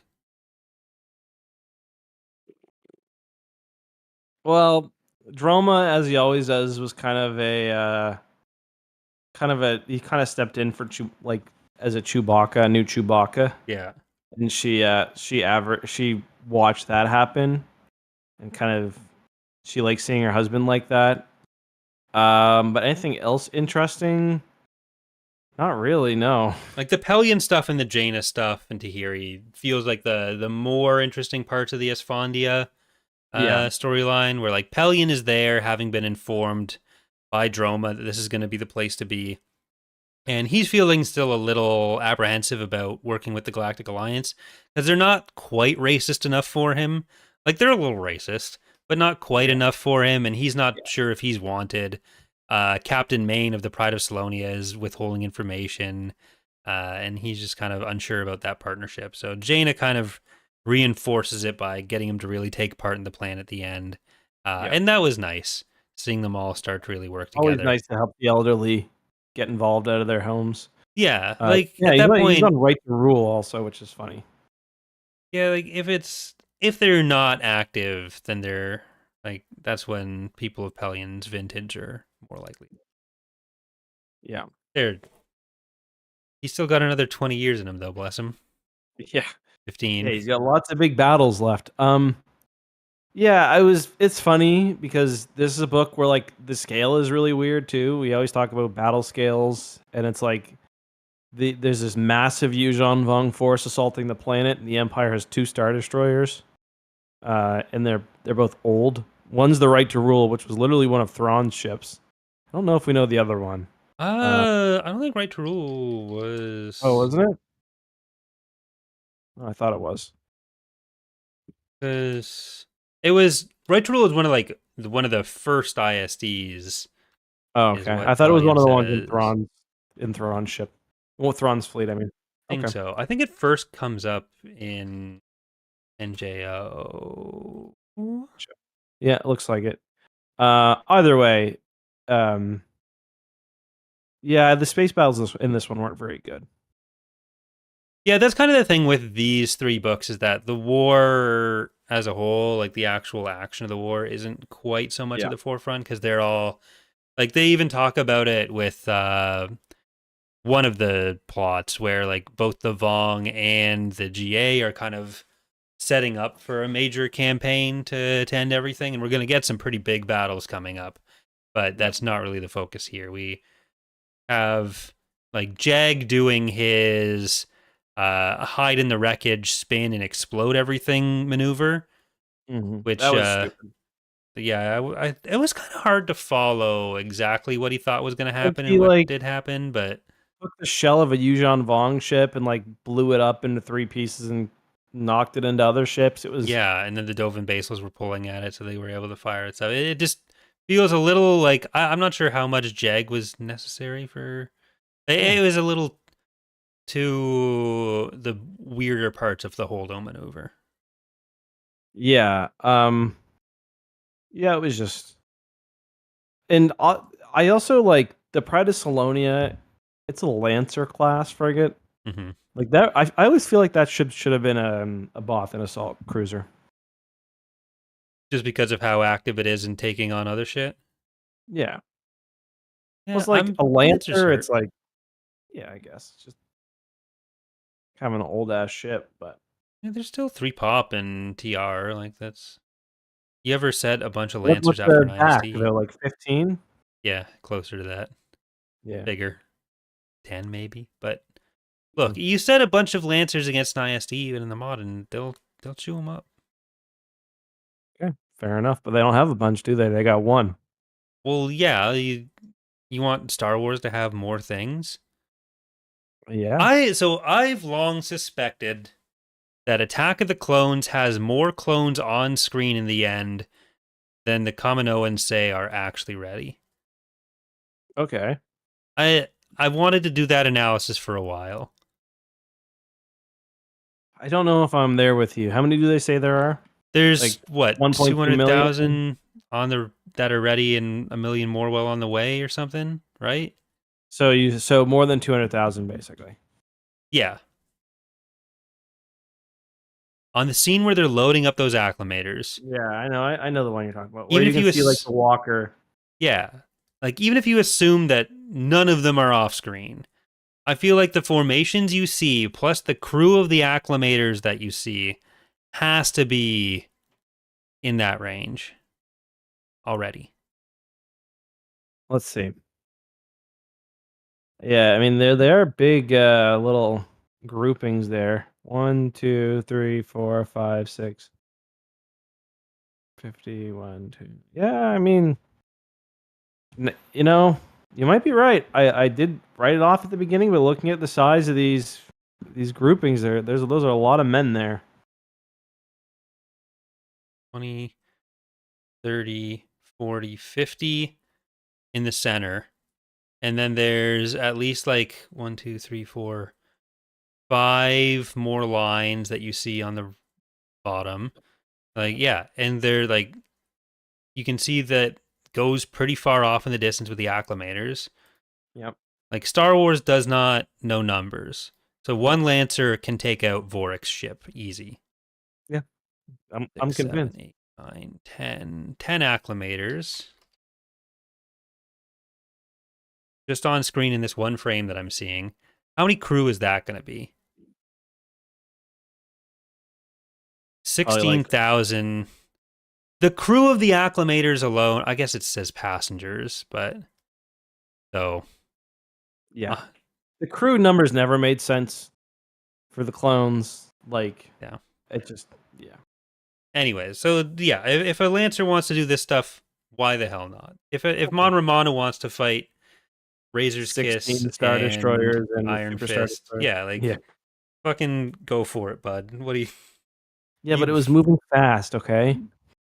B: Well, Droma, as he always does, was he kind of stepped in for like as a Chewbacca, a new Chewbacca,
A: Yeah.
B: and she watched that happen, and kind of she likes seeing her husband like that. But anything else interesting? Not really. No.
A: Like the Pelion stuff and the Jaina stuff and Tahiri feels like the more interesting parts of the Esfondia
B: Yeah.
A: storyline, where like Pelion is there, having been informed by Droma that this is going to be the place to be, and he's feeling still a little apprehensive about working with the Galactic Alliance because they're not quite racist enough for him. Like they're a little racist, but not quite
B: Yeah.
A: enough for him, and he's not
B: Yeah.
A: sure if he's wanted. Captain Maine of the Pride of Salonia is withholding information, and he's just kind of unsure about that partnership. So Jaina kind of reinforces it by getting him to really take part in the plan at the end,
B: Yeah.
A: and that was nice seeing them all start to really work
B: Always
A: together.
B: nice to help the elderly get involved out of their homes.
A: Yeah, like
B: Yeah,
A: at that
B: he's
A: point,
B: on Right to Rule also, which is funny.
A: yeah, like if they're not active, then they're like that's when people of Pellion's vintage are more likely.
B: Yeah.
A: They're he's still got another 20 years in him though, bless him.
B: Yeah. Yeah,
A: 15.
B: he's got lots of big battles left. Yeah, it's funny because this is a book where like the scale is really weird too. We always talk about battle scales and it's like there's this massive Yuuzhan Vong force assaulting the planet and the Empire has 2 star destroyers. And they're both old. One's the Right to Rule, which was literally one of Thrawn's ships. I don't know if we know the other one.
A: I don't think Right to Rule
B: Oh,
A: was
B: wasn't it? Oh, I thought it was.
A: because it was Right to Rule is one of like one of the first ISDs
B: Oh,
A: is
B: okay. I
A: what
B: thought it was
A: Pelion
B: one of the ones
A: says.
B: in Thrawn's ship. Well, Thrawn's fleet, I mean.
A: I think
B: Okay.
A: so. I think it first comes up in NJO.
B: Yeah, it looks like it. Either way, yeah, the space battles in this one weren't very good.
A: Yeah, that's kind of the thing with these three books is that the war as a whole, like the actual action of the war, isn't quite so much
B: Yeah.
A: at the forefront because they're all like they even talk about it with one of the plots where like both the Vong and the GA are kind of setting up for a major campaign to end everything, and we're going to get some pretty big battles coming up, but that's not really the focus here. We have like Jag doing his hide in the wreckage, spin, and explode everything maneuver, which
B: That was stupid.
A: yeah, it was kind of hard to follow exactly what he thought was going to
B: If
A: happen and
B: he
A: what
B: like
A: did happen, but
B: took the shell of a Yuuzhan Vong ship and like blew it up into 3 pieces and knocked it into other ships, it was
A: yeah, and then the Dovin Basils were pulling at it, so they were able to fire it. So it just feels a little like I'm not sure how much Jag was necessary for. It was a little to the weirder parts of the Holdo maneuver.
B: yeah. Yeah, it was just, and I also like the Pride of Salonia. It's a Lancer class frigate.
A: Mm-hmm.
B: Like that, I always feel like that should have been a Bothan assault cruiser.
A: Just because of how active it is in taking on other shit.
B: Yeah,
A: Yeah,
B: was like
A: I'm
B: a
A: Lancer's
B: Lancer.
A: hurt.
B: It's like, yeah, I guess it's just kind of an old ass ship, but
A: Yeah, there's still 3 pop and TR. Like that's you ever set a bunch of
B: what's
A: Lancers after
B: their
A: an
B: back?
A: IST?
B: They're like 15.
A: Yeah, closer to that.
B: Yeah.
A: Bigger. 10 maybe. But look, you set a bunch of Lancers against an IST even in the mod and they'll chew them up.
B: Okay, fair enough. But they don't have a bunch, do they? They got one.
A: Well, yeah, you want Star Wars to have more things?
B: Yeah.
A: I've long suspected that Attack of the Clones has more clones on screen in the end than the Kaminoans say are actually ready.
B: Okay.
A: I wanted to do that analysis for a while.
B: I don't know if I'm there with you. How many do they say there are?
A: There's
B: Like
A: what
B: 1.2 million?
A: 200,000 on the that are ready and a million more well on the way or something, right?
B: So more than 200,000 basically.
A: Yeah. On the scene where they're loading up those acclimators,
B: Yeah, I know. I know the one you're talking about. Where
A: even
B: you
A: if
B: can
A: you
B: see like the walker.
A: yeah, like even if you assume that none of them are off screen, I feel like the formations you see plus the crew of the acclimators that you see has to be in that range already.
B: Let's see. Yeah, I mean there are big little groupings there. 1, 2, 3, 4, 5, 6. 51, 2. Yeah, I mean, you know, you might be right. I did write it off at the beginning, but looking at the size of these groupings, those are a lot of men there.
A: 20, 30, 40, 50 in the center. And then there's at least like 1, 2, 3, 4, 5 more lines that you see on the bottom. Like, yeah. And they're like, you can see that goes pretty far off in the distance with the acclimators.
B: Yep.
A: Like, Star Wars does not know numbers. So one
B: Nope.
A: Lancer can take out Vorik's ship easy.
B: Yeah, I'm
A: 6, 7,
B: convinced.
A: 8, 9, 10. 10 acclimators. Just on screen in this one frame that I'm seeing. How many crew is that going to be?
B: Probably like
A: 16,000. The crew of the acclimators alone, I guess it says passengers, but so
B: yeah. The crew numbers never made sense for the clones. Like
A: yeah.
B: it just yeah.
A: Anyways, so yeah, if a Lancer wants to do this stuff, why the hell not? If Mon Ramana wants to fight Razor's Kiss
B: 16 Star
A: and
B: Destroyers and
A: Iron
B: Super Star
A: Fist,
B: Destroyers.
A: yeah, like
B: Yeah.
A: fucking go for it, bud. What do you?
B: Yeah, but it was moving fast, okay?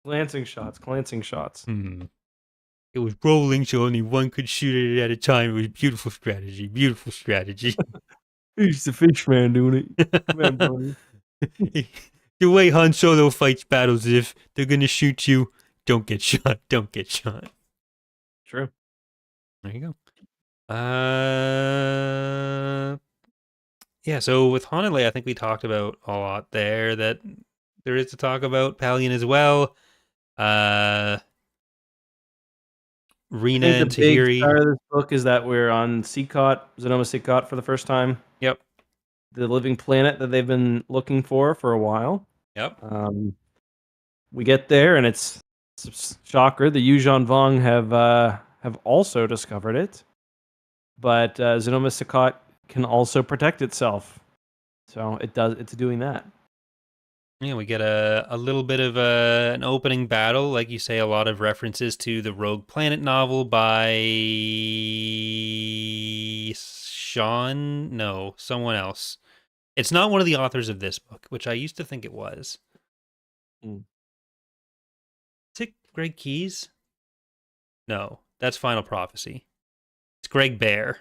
B: Glancing shots, glancing shots.
A: It was rolling, so only one could shoot it at a time. It was beautiful strategy. Beautiful strategy.
B: He's the fish man doing it. Come on, Brony.
A: The way Han Solo fights battles, if they're gonna shoot you, don't get shot. Don't get shot.
B: True.
A: There you go. Yeah. So with Han and Leia, I think we talked about a lot there that there is to talk about. Palian as well. Uh,
B: I
A: Rena
B: think the
A: and
B: big
A: Tahiri.
B: start of this book is that we're on Sekot, Zonama Sekot for the first time.
A: Yep.
B: The living planet that they've been looking for a while.
A: Yep.
B: We get there, and it's shocker. The Yuuzhan Vong have also discovered it, but Zonoma Sekot can also protect itself, so it's doing that.
A: Yeah, we get a little bit of an opening battle, like you say, a lot of references to the Rogue Planet novel by Sean. No, someone else. It's not one of the authors of this book, which I used to think it was.
B: Mm.
A: Is it Greg Keyes? No, that's Final Prophecy. It's Greg Bear.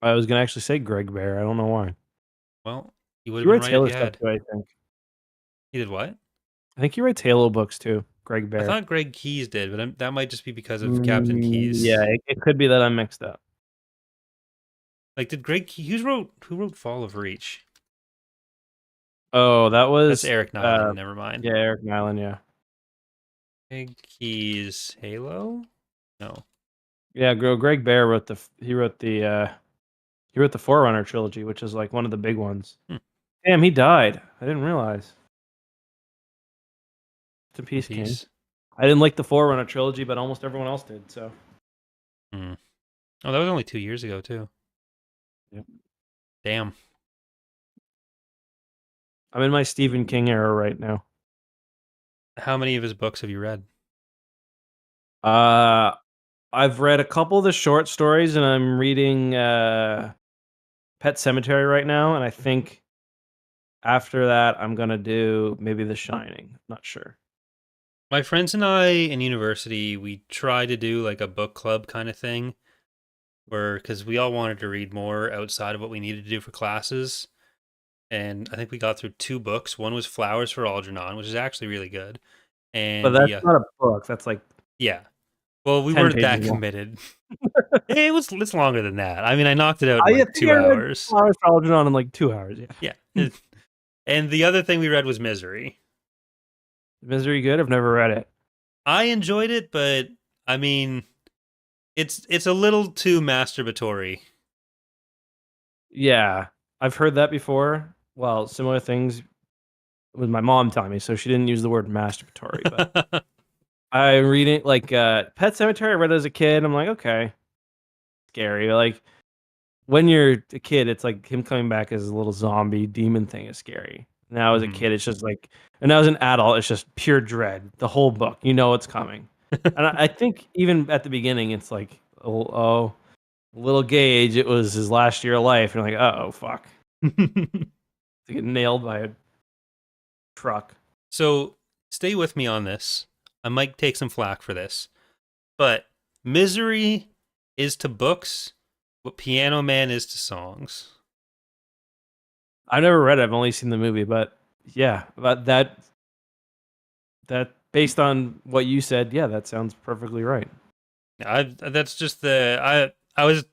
B: I was gonna actually say Greg Bear. I don't know why.
A: Well, you would
B: He
A: have been
B: writes
A: right if
B: Halo
A: you
B: stuff
A: had.
B: too. I think.
A: He did what?
B: I think he writes Halo books too. Greg
A: I
B: Bear.
A: thought Greg Keyes did, but that might just be because of Captain
B: Yeah,
A: Keyes.
B: it could be that I'm mixed up.
A: Like, did Greg Keyes, who wrote Fall of Reach?
B: Oh, that
A: That's
B: was
A: Eric Nyland. Never mind.
B: yeah, Eric Nyland. Yeah,
A: Greg Keyes, Halo? No.
B: yeah. Greg Bear wrote he wrote the Forerunner trilogy, which is like one of the big ones.
A: Hmm.
B: Damn, he died. I didn't realize. Rest in peace, King.
A: Peace.
B: I didn't like the Forerunner trilogy, but almost everyone else did. So.
A: Hmm. Oh, that was only 2 years ago, too.
B: Yep.
A: Damn.
B: I'm in my Stephen King era right now.
A: How many of his books have you read?
B: I've read a couple of the short stories, and I'm reading Pet Cemetery right now, and I think after that I'm gonna do maybe The Shining. Not sure.
A: My friends and I in university, we tried to do like a book club kind of thing because we all wanted to read more outside of what we needed to do for classes. And I think we got through 2 books. One was Flowers for Algernon, which is actually really good.
B: But
A: And
B: that's not a book. That's like
A: yeah. Well, we
B: 10
A: weren't
B: pages
A: that
B: long.
A: committed. It's longer than that. I mean, I knocked it out in
B: I
A: like
B: think
A: two
B: I read
A: hours.
B: Flowers for Algernon in like 2 hours. Yeah.
A: Yeah. And the other thing we read was Misery.
B: Misery good? I've never read it.
A: I enjoyed it, but I mean, it's a little too masturbatory.
B: Yeah, I've heard that before. Well, similar things with my mom telling me, so she didn't use the word masturbatory, but I read it like Pet Cemetery. I read it as a kid. I'm like, okay, scary. Like when you're a kid, it's like him coming back as a little zombie demon thing is scary. Now as a kid, it's just like, and now as an adult, it's just pure dread. The whole book, you know, it's coming. And I think even at the beginning, it's like, oh, little Gage, it was his last year of life. And you're like, oh, fuck. To get nailed by a truck.
A: So stay with me on this. I might take some flack for this, but Misery is to books what Piano Man is to songs.
B: I've never read it. I've only seen the movie, but yeah, but that based on what you said, yeah, that sounds perfectly right.
A: That's just I was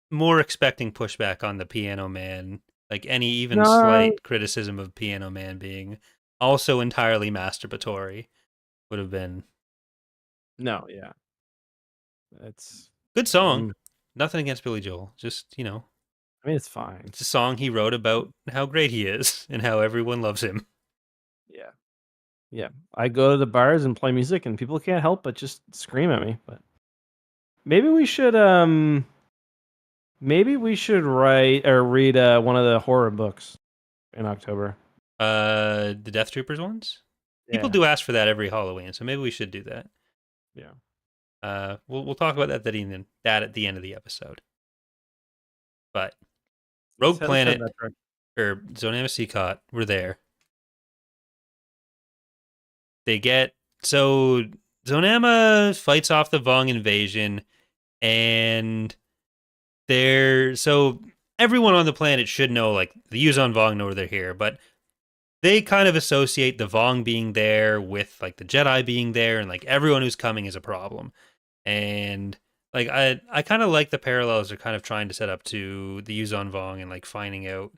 A: more expecting pushback on the Piano Man, like any even
B: No,
A: slight criticism of Piano Man being also entirely masturbatory would have been
B: no, yeah, it's.
A: good song.
B: Mm,
A: Nothing against Billy Joel, just
B: I mean, it's fine.
A: it's a song he wrote about how great he is and how everyone loves him.
B: Yeah, yeah. I go to the bars and play music, and people can't help but just scream at me. But maybe we should write or read one of the horror books in October.
A: The Death Troopers ones. People
B: Yeah,
A: do ask for that every Halloween, so maybe we should do that.
B: yeah.
A: We'll talk about that at the end of the episode. But Rogue
B: Let's head
A: Planet
B: that direction.
A: or Zonama Sekot, we're there. They get so Zonama fights off the Vong invasion, and they're so everyone on the planet should know, like the Yuzon Vong know they're here, but they kind of associate the Vong being there with like the Jedi being there, and like everyone who's coming is a problem. And like I kind of like the parallels they're kind of trying to set up to the Yuzon Vong and like finding out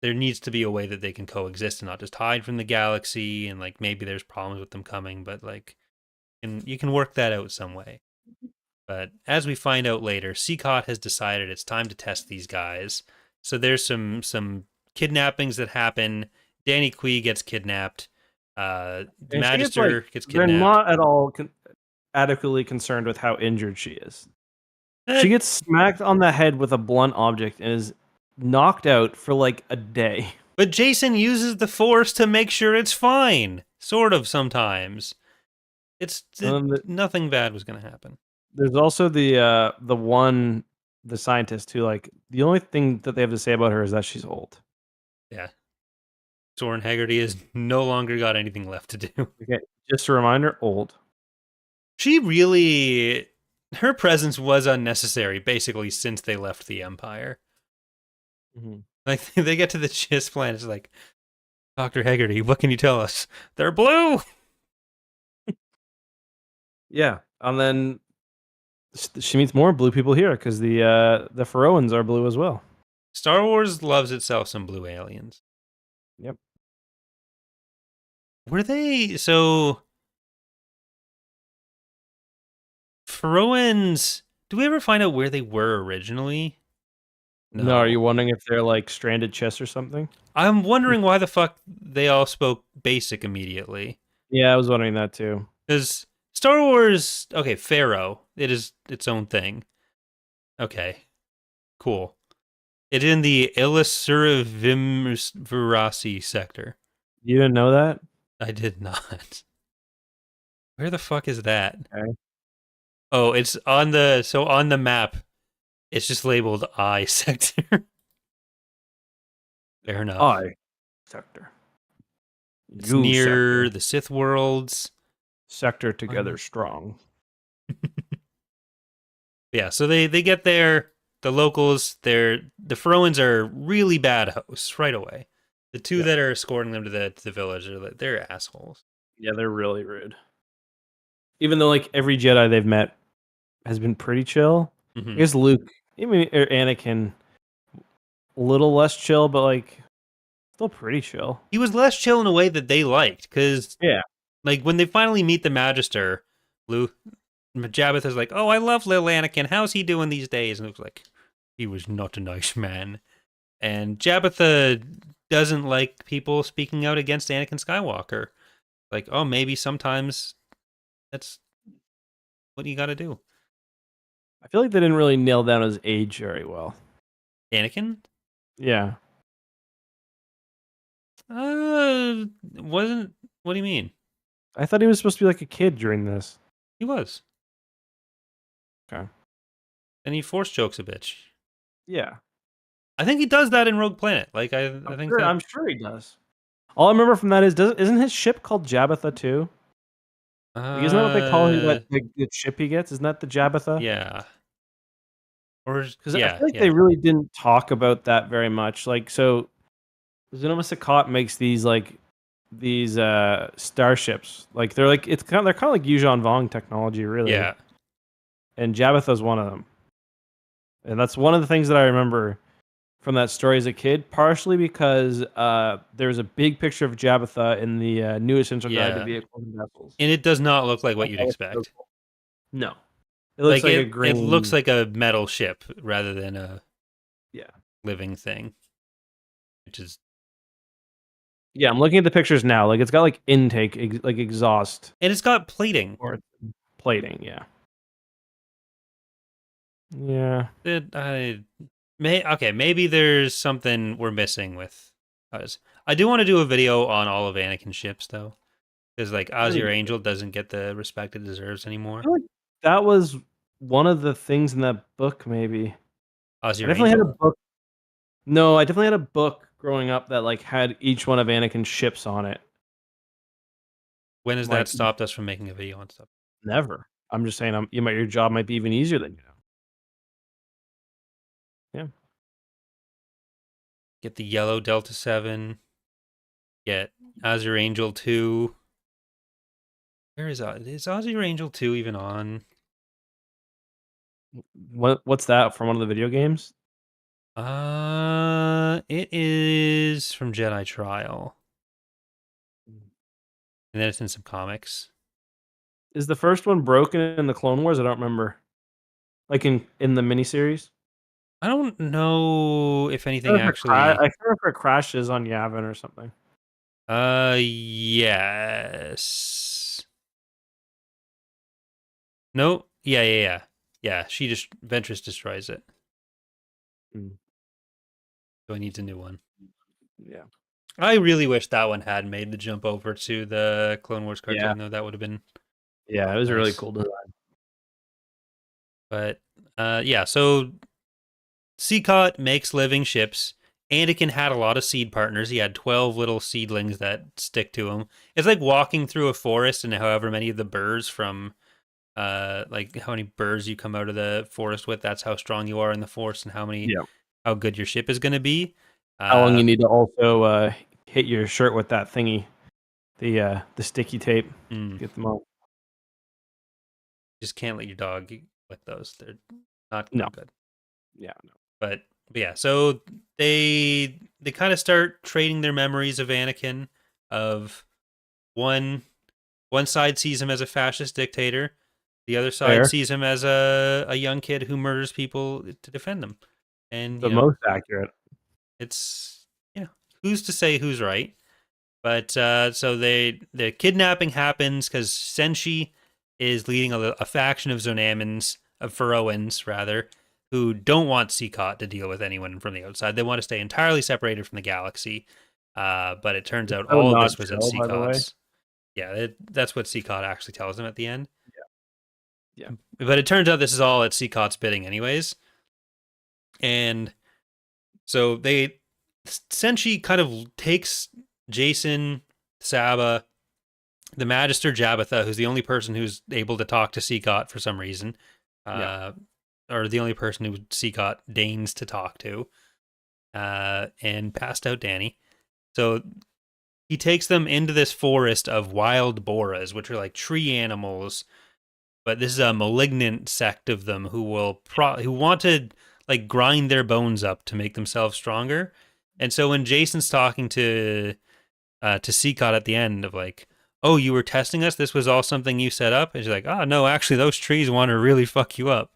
A: there needs to be a way that they can coexist and not just hide from the galaxy, and like maybe there's problems with them coming, but like and you can work that out some way. But as we find out later, Sekot has decided it's time to test these guys. So there's some kidnappings that happen. Danny Quee gets kidnapped. The
B: And she gets like,
A: Magister gets
B: they're
A: kidnapped.
B: not at all adequately concerned with how injured she is.
A: Eh,
B: She gets smacked on the head with a blunt object and is knocked out for like a day.
A: but Jason uses the Force to make sure it's fine. Sort of sometimes.
B: Um,
A: Nothing bad was going to happen.
B: there's also the scientist who, like, the only thing that they have to say about her is that she's old.
A: Yeah. Soren Haggerty has no longer got anything left to do.
B: Okay, just a reminder, old.
A: She really, her presence was unnecessary basically since they left the Empire.
B: Mm-hmm.
A: Like they get to the Chiss planet, it's like, Dr. Haggerty, what can you tell us? They're blue.
B: Yeah, and then she meets more blue people here because the Faroans are blue as well.
A: Star Wars loves itself some blue aliens.
B: Yep.
A: Were they so Faroans? Do we ever find out where they were originally?
B: No, are you wondering if they're like stranded Chiss or something?
A: I'm wondering why the fuck they all spoke basic immediately.
B: Yeah, I was wondering that too.
A: Because Star Wars, okay, Pharaoh, it is its own thing. Okay, cool. It's in the Illusurivimverasi sector.
B: You didn't know that?
A: I did not. Where the fuck is that?
B: Okay.
A: Oh, it's on the map. It's just labeled I sector. Fair enough.
B: I sector.
A: It's
B: You
A: near
B: sector.
A: the Sith worlds.
B: Sector together strong.
A: Yeah, so they get there. The locals, the Faroans are really bad hosts right away. The two that are escorting them to the village they're assholes.
B: Yeah, they're really rude. Even though like every Jedi they've met has been pretty chill.
A: Mm-hmm.
B: I guess Luke, or Anakin, a little less chill, but like still pretty chill.
A: He was less chill in a way that they liked, because
B: Yeah,
A: like when they finally meet the Magister, Luke Jabbath is like, "Oh, I love little Anakin. How's he doing these days?" And Luke's like, "He was not a nice man." And Jabbath doesn't like people speaking out against Anakin Skywalker. Like, oh, maybe sometimes that's what you got to do.
B: I feel like they didn't really nail down his age very well.
A: Anakin?
B: Yeah,
A: Wasn't. What do you mean?
B: I thought he was supposed to be like a kid during this.
A: He was.
B: Okay.
A: And he force jokes a bitch.
B: Yeah,
A: I think he does that in Rogue Planet. Like, I think
B: sure,
A: that.
B: I'm sure he does. All I remember from that is, isn't his ship called Jabbatha too? Like, isn't that what they call that the ship he gets? Isn't that the Jabbatha?
A: Yeah. Or
B: Because I
A: yeah,
B: feel like
A: yeah.
B: they really didn't talk about that very much. Like, so Zonama Sekot makes these starships. Like they're like they're kind of like Yuuzhan Vong technology, really.
A: Yeah.
B: And Jabbatha's one of them. And that's one of the things that I remember from that story as a kid, partially because there was a big picture of Jabbatha in the new Essential Guide to
A: Yeah.
B: Vehicles and Vessels.
A: And it does not look like what you'd expect.
B: No. It looks like a green.
A: It looks like a metal ship rather than a
B: Yeah.
A: living thing. Which is
B: Yeah, I'm looking at the pictures now. Like it's got like intake, like exhaust.
A: and it's got plating.
B: Or plating, yeah. Yeah.
A: Okay, maybe there's something we're missing with us. I do want to do a video on all of Anakin's ships though. Because like Ozzy Angel doesn't get the respect it deserves anymore.
B: I feel like that was one of the things in that book, maybe.
A: Ozzy
B: I definitely
A: Angel?
B: had a book. No, I definitely had a book growing up that like had each one of Anakin's ships on it.
A: When has that stopped us from making a video on stuff?
B: Never. I'm just saying, your job might be even easier than you know. Yeah.
A: Get the yellow Delta 7. yet. Azure Angel 2. Where is Azure Angel 2 even on?
B: What's that from one of the video games?
A: It is from Jedi Trial. And then it's in some comics.
B: Is the first one broken in the Clone Wars? I don't remember. Like in the miniseries?
A: I don't know if
B: I
A: anything
B: can't
A: actually.
B: remember if it crashes on Yavin or something.
A: Yes. No. Yeah. Yeah, she just Ventress destroys it.
B: Mm.
A: So I need a new one.
B: Yeah.
A: I really wish that one had made the jump over to the Clone Wars
B: Yeah.
A: cartoon, though. That would have been
B: Yeah, it was a really
A: nice.
B: cool design.
A: But yeah, so Sekot makes living ships. Anakin had a lot of seed partners. He had 12 little seedlings that stick to him. It's like walking through a forest and however many of the burrs from like how many burrs you come out of the forest with, that's how strong you are in the force and
B: Yeah.
A: how good your ship is going to be.
B: How long you need to also hit your shirt with that thingy, the sticky tape, get them off.
A: Just can't let your dog lick those. They're not
B: No.
A: good.
B: Yeah, no.
A: But yeah, so they kind of start trading their memories of Anakin. Of one side sees him as a fascist dictator, the other side
B: Fair.
A: sees him as a young kid who murders people to defend them. And
B: The most accurate.
A: it's who's to say who's right? But so the kidnapping happens because Senshi is leading a faction of Zonamans, of Faroans rather, who don't want Sekot to deal with anyone from the outside. They want to stay entirely separated from the galaxy. But it turns out
B: So
A: all of
B: not
A: this was in
B: chill, by the way.
A: Sekot's. Yeah, that's what Sekot actually tells them at the end.
B: Yeah.
A: But it turns out this is all at Sekot's bidding, anyways. And so Senshi kind of takes Jason, Saba, the Magister Jabbatha, who's the only person who's able to talk to Sekot for some reason, or the only person who Sekot deigns to talk to, and passed out Danny. So he takes them into this forest of wild boras, which are like tree animals, but this is a malignant sect of them who who want to like grind their bones up to make themselves stronger. And so when Jason's talking to Sekot at the end of like, oh, you were testing us? This was all something you set up? And she's like, oh, no, actually, those trees want to really fuck you up.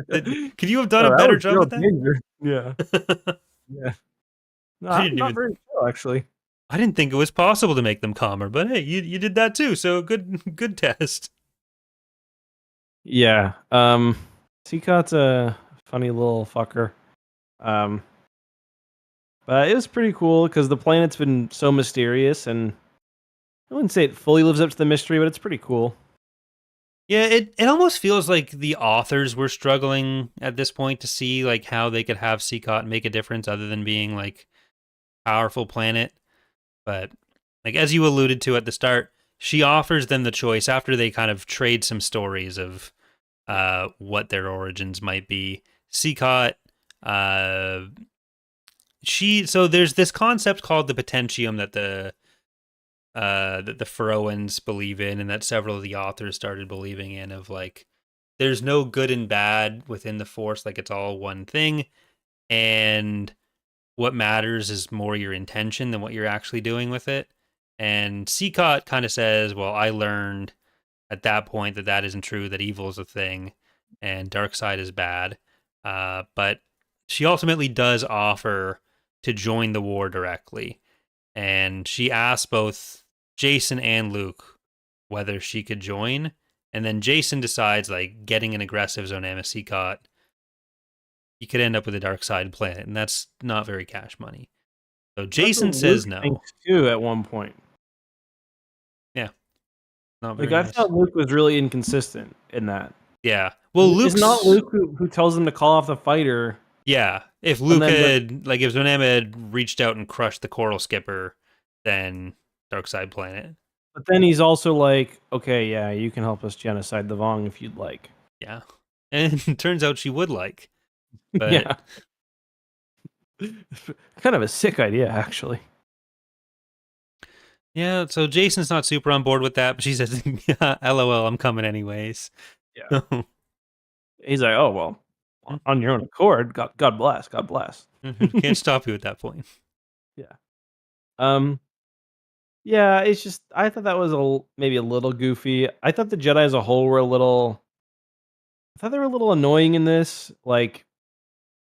A: Could you have done
B: Oh,
A: a
B: that
A: better
B: was
A: job
B: real
A: with that?
B: danger. Yeah. Yeah. No,
A: I
B: I'm
A: didn't
B: not
A: even.
B: very chill, actually.
A: I didn't think it was possible to make them calmer, but hey, you did that too. So good test.
B: Yeah. Sekot's a funny little fucker. But it was pretty cool because the planet's been so mysterious, and I wouldn't say it fully lives up to the mystery, but it's pretty cool.
A: Yeah, it almost feels like the authors were struggling at this point to see like how they could have Sekot make a difference other than being like powerful planet. But like as you alluded to at the start, she offers them the choice after they kind of trade some stories of what their origins might be. Sekot, so there's this concept called the potentium that the Faroans believe in, and that several of the authors started believing in, of like there's no good and bad within the Force, like it's all one thing, and what matters is more your intention than what you're actually doing with it. And Sekot kind of says, well, I learned at that point that isn't true, that evil is a thing and dark side is bad. But she ultimately does offer to join the war directly. And she asks both Jason and Luke whether she could join. And then Jason decides, like, getting an aggressive Zonama Sekot, you could end up with a dark side planet, and that's not very cash money. So
B: That's
A: Jason
B: what Luke
A: says no.
B: thinks too at one point.
A: Yeah, not
B: Like
A: very
B: I
A: nice.
B: thought Luke was really inconsistent in that.
A: Yeah. Well,
B: It's not
A: Luke's.
B: Luke who tells him to call off the fighter,
A: Yeah. If
B: and
A: Luke
B: then
A: had, like, if Zonama had reached out and crushed the Coral Skipper, then Dark Side Planet.
B: but then he's also like, okay, yeah, you can help us genocide the Vong if you'd like.
A: Yeah. And it turns out she would like. But
B: Yeah. Kind of a sick idea, actually.
A: Yeah, so Jason's not super on board with that, but she says, yeah, "LOL, I'm coming anyways."
B: Yeah. He's like, oh well, on your own accord. God bless. God bless.
A: Can't stop you at that point.
B: Yeah. Um. Yeah. It's just I thought that was maybe a little goofy. I thought the Jedi as a whole were a little. I thought they were a little annoying in this. Like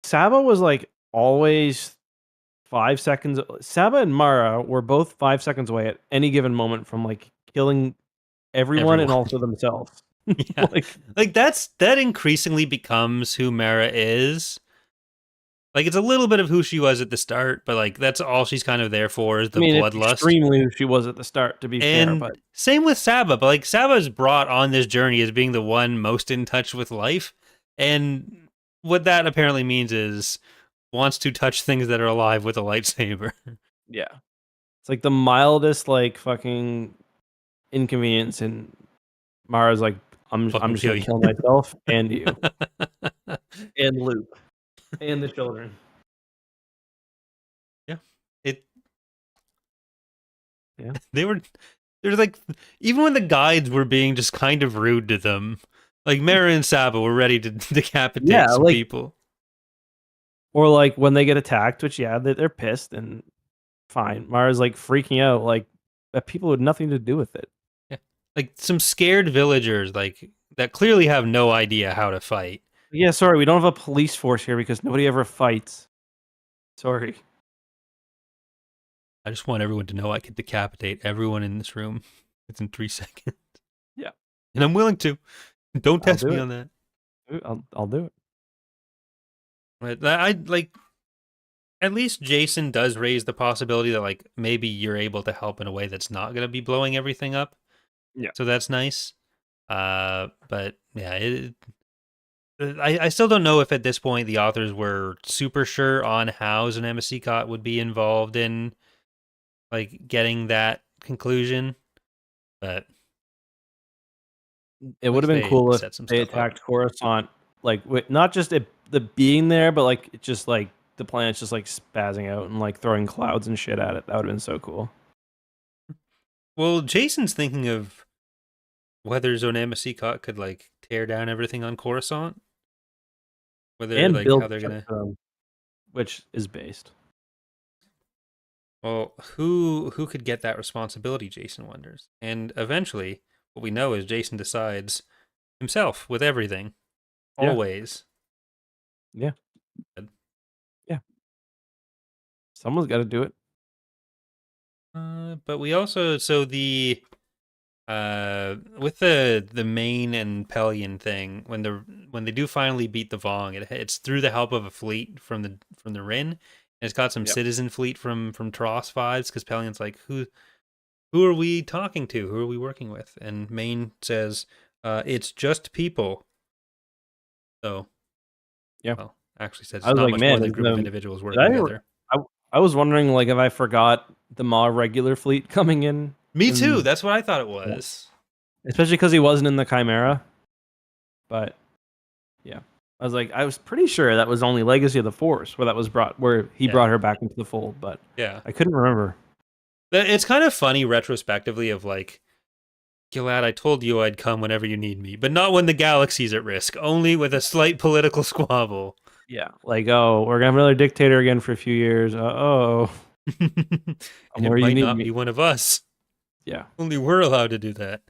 B: Saba was like always 5 seconds. Saba and Mara were both 5 seconds away at any given moment from like killing everyone and
A: Everyone.
B: also themselves.
A: Yeah.
B: Like
A: Like that increasingly becomes who Mara is. Like it's a little bit of who she was at the start, but like that's all she's kind of there for is
B: I
A: the
B: mean, it's
A: bloodlust.
B: extremely who she was at the start, to be fair,
A: And
B: but
A: same with Saba, but like Saba's brought on this journey as being the one most in touch with life. And what that apparently means is wants to touch things that are alive with a lightsaber.
B: yeah. It's like the mildest like fucking inconvenience and Mara's like, I'm
A: Fucking
B: just
A: kill
B: gonna
A: you.
B: kill myself and you and Luke and the children.
A: Yeah. It
B: Yeah.
A: there's like even when the guides were being just kind of rude to them, like Mara and Saba were ready to decapitate
B: Yeah,
A: some
B: like
A: people.
B: or like when they get attacked, which yeah, they're pissed and fine. Mara's like freaking out, like that people had nothing to do with it.
A: Yeah. Like some scared villagers like that clearly have no idea how to fight.
B: Yeah, sorry, we don't have a police force here because nobody ever fights. Sorry.
A: I just want everyone to know I could decapitate everyone in this room within 3 seconds.
B: Yeah.
A: And I'm willing to. Don't
B: I'll
A: test
B: do
A: me
B: it.
A: on that.
B: I'll do it.
A: But I like at least Jason does raise the possibility that like maybe you're able to help in a way that's not going to be blowing everything up.
B: Yeah.
A: So that's nice. But yeah, I still don't know if at this point the authors were super sure on how Zonama Sekot would be involved in like getting that conclusion. But
B: It
A: at
B: would
A: least
B: have been
A: they
B: cool if
A: set some
B: they
A: stuff up.
B: attacked Coruscant, like not just the being there, but like it just like the planet's just like spazzing out and like throwing clouds and shit at it. That would have been so cool.
A: Well, Jason's thinking of whether Zonama Sekot could like tear down everything on Coruscant. Whether
B: And
A: like how
B: build
A: they're
B: shit
A: gonna.
B: for them, which is based.
A: Well, who could get that responsibility? Jason wonders, and eventually, what we know is Jason decides himself with everything,
B: Yeah.
A: always.
B: Yeah. Yeah. Someone's got to do it.
A: But we also the with the Maine and Pelion thing when they do finally beat the Vong, it's through the help of a fleet from the Rin, and it's got some
B: Yep.
A: citizen fleet from Tross vibes because Pelion's like who are we talking to? Who are we working with? And Maine says, it's just people. So
B: Yeah.
A: well, actually says
B: I
A: it's
B: was
A: not
B: like,
A: much more
B: man,
A: than a group of individuals
B: did
A: working together.
B: I was wondering like if I forgot the Maw regular fleet coming in.
A: Me too. That's what I thought it was.
B: Especially because he wasn't in the Chimera. But yeah, I was like, I was pretty sure that was only Legacy of the Force where that was where he brought her back into the fold, but
A: Yeah,
B: I couldn't remember.
A: it's kind of funny retrospectively of like, Gilad, I told you I'd come whenever you need me, but not when the galaxy's at risk. Only with a slight political squabble.
B: Yeah, like we're gonna have another dictator again for a few years.
A: And it
B: Where you
A: might
B: need
A: not
B: me.
A: be one of us.
B: Yeah,
A: Only we're allowed to do that.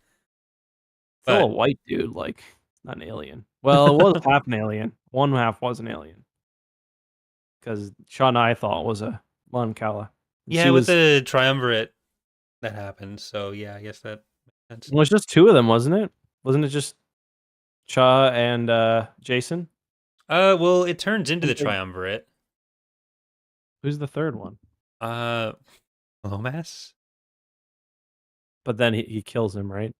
B: still a
A: But
B: white dude, like not an alien. Well, it was half an alien. One half was an alien because Sean I thought was a Mon Cala.
A: yeah,
B: She
A: with
B: was.
A: the triumvirate that happened. So yeah, I guess that makes sense.
B: Well, it was just two of them, wasn't it? Wasn't it just Cha and Jason?
A: Well, it turns into the
B: Who's the
A: triumvirate.
B: who's the third one?
A: Uh, Lomas?
B: But then he kills him, right?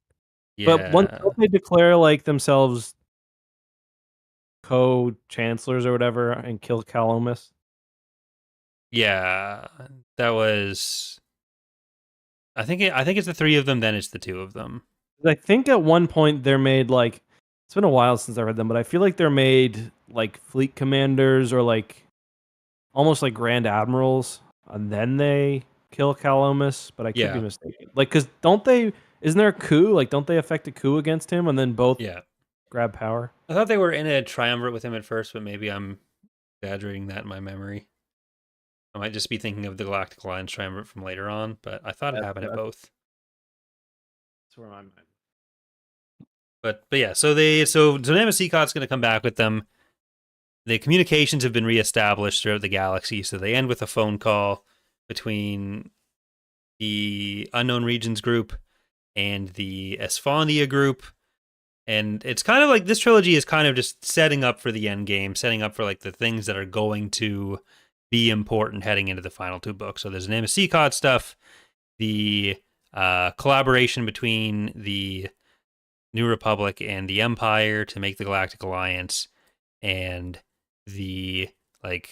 B: But once
A: Yeah.
B: don't they declare like themselves co-chancellors or whatever and kill Calomus?
A: Yeah. That was. I think it's the three of them. Then it's the two of them.
B: I think at one point they're made like it's been a while since I read them, but I feel like they're made like fleet commanders or like almost like grand admirals, and then they kill Calomus, but I could be
A: Yeah.
B: mistaken. Like, because don't they? Isn't there a coup? Like, don't they affect a coup against him and then both
A: Yeah.
B: grab power?
A: I thought they were in a triumvirate with him at first, but maybe I'm exaggerating that in my memory. I might just be thinking of the Galactic Alliance triumvirate from later on, but I thought it happened at
B: That's
A: both.
B: where my mind.
A: But yeah, so Zonama Sekot's going to come back with them. The communications have been reestablished throughout the galaxy, so they end with a phone call between the Unknown Regions group and the Esfondia group. And it's kind of like this trilogy is kind of just setting up for the end game, setting up for like the things that are going to be important heading into the final two books. So there's the Name of Sekot stuff, the collaboration between the New Republic and the Empire to make the Galactic Alliance, and the like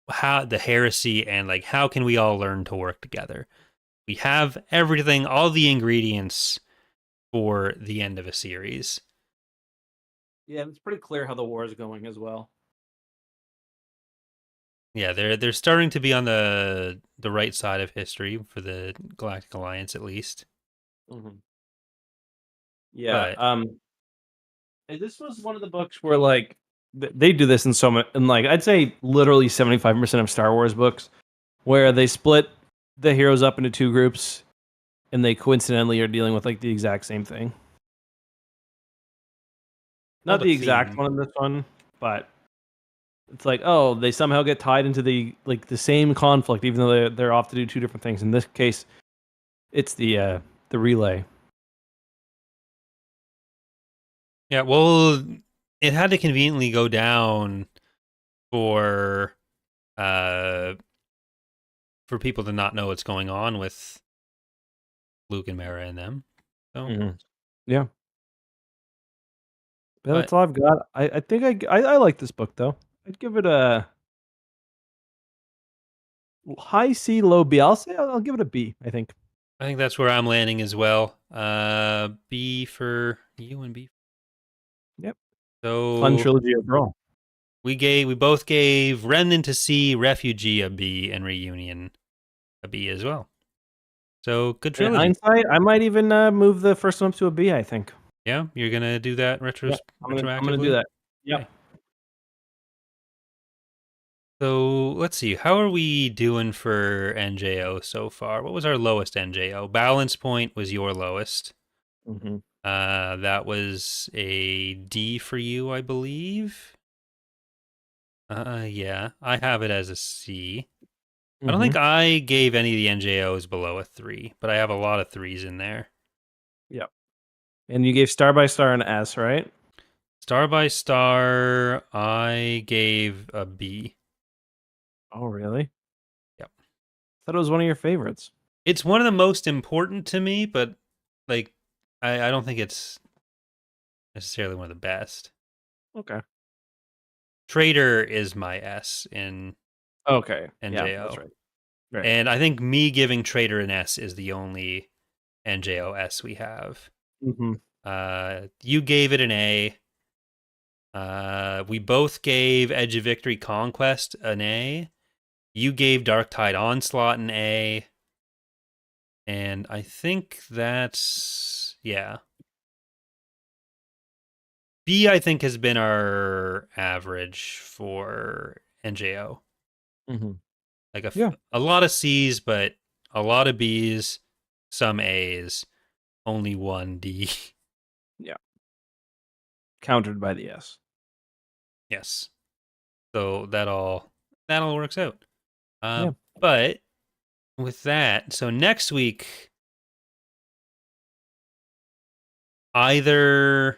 A: how the heresy and like how can we all learn to work together. We have everything, all the ingredients for the end of a series.
B: Yeah, it's pretty clear how the war is going as well.
A: Yeah, they're starting to be on the right side of history for the Galactic Alliance, at least.
B: Mm-hmm. Yeah.
A: But
B: And this was one of the books where like they do this in so much, and like I'd say literally 75% of Star Wars books, where they split the heroes up into two groups, and they coincidentally are dealing with like the exact same thing.
A: well,
B: Not
A: the
B: the exact
A: theme,
B: one in this one, but it's like, oh, they somehow get tied into the same conflict, even though they're off to do two different things. In this case, it's the relay.
A: yeah. Well, it had to conveniently go down for uh for people to not know what's going on with Luke and Mara and them. So,
B: Mm-hmm. Yeah. Yeah,
A: but
B: that's all I've got. I think I like this book though. I'd give it a high C, low B. I'll give it a B. I think.
A: I think that's where I'm landing as well. B for you and B.
B: Yep. Fun
A: So
B: trilogy overall.
A: we both gave Remnant to C, Refugee a B, and Reunion a B as well. So good
B: In
A: trilogy.
B: hindsight, I might even move the first one up to a B. I think.
A: Yeah, you're gonna do that
B: Yeah, I'm gonna do
A: retroactively.
B: that. Yep.
A: Okay. So let's see. How are we doing for NJO so far? What was our lowest NJO? Balance point was your lowest.
B: Mm-hmm.
A: That was a D for you, I believe. Yeah, I have it as a C. I don't
B: Mm-hmm.
A: think I gave any of the NJOs below a 3, but I have a lot of 3s in there.
B: Yep. And you gave Star by Star an S, right?
A: Star by Star, I gave a B.
B: Oh, really?
A: Yep.
B: Thought it was one of your favorites.
A: It's one of the most important to me, but like I don't think it's necessarily one of the best.
B: Okay.
A: Traitor is my S in
B: Okay. Yeah, that's
A: NJO.
B: right. Right.
A: And I think me giving Traitor an S is the only NJO S we have.
B: Mm-hmm.
A: You gave it an A. We both gave Edge of Victory Conquest an A. You gave Dark Tide Onslaught an A. And I think that's, yeah. B, I think, has been our average for NJO.
B: Mm-hmm.
A: Like
B: Yeah.
A: a lot of C's, but a lot of B's, some A's, only one D.
B: Yeah. Countered by the S.
A: Yes. So that all works out.
B: Yeah.
A: But with that, so next week, either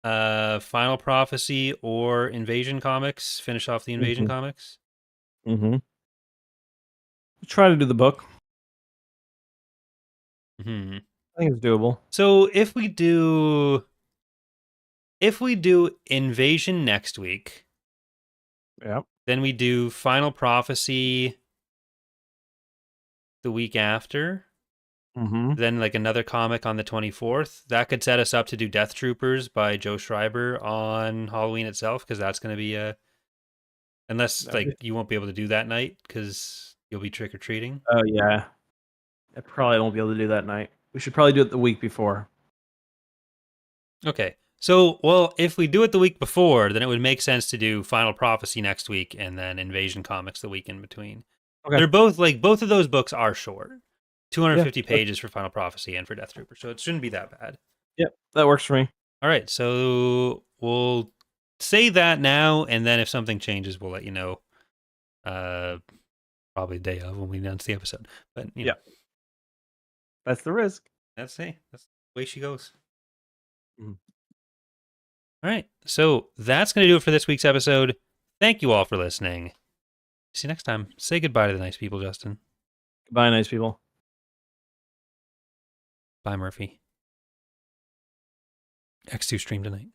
A: Final Prophecy or Invasion Comics, finish off the Invasion
B: Mm-hmm.
A: Comics.
B: Mm-hmm. Try to do the book.
A: Hmm.
B: I think it's doable.
A: So if we do Invasion next week,
B: Yeah.
A: then we do Final Prophecy the week after,
B: Mm-hmm.
A: then like another comic on the 24th. That could set us up to do Death Troopers by Joe Schreiber on Halloween itself, because that's going to be a unless like you won't be able to do that night because You'll be trick or treating.
B: Oh yeah, I probably won't be able to do that night. We should probably do it the week before.
A: Okay. So, well, if we do it the week before, then it would make sense to do Final Prophecy next week and then Invasion Comics the week in between.
B: Okay.
A: They're both both of those books are short. 250
B: Yeah,
A: pages for Final Prophecy and for Death Trooper, so it shouldn't be that bad.
B: Yep, that works for me.
A: All right, so we'll say that now, and then if something changes, we'll let you know. Probably the day of when we announce the episode. But you know,
B: That's the risk.
A: that's the way she goes.
B: Mhm.
A: All right, so that's going to do it for this week's episode. Thank you all for listening. See you next time. Say goodbye to the nice people, Justin.
B: Goodbye, nice people.
A: Bye, Murphy. X2 stream tonight.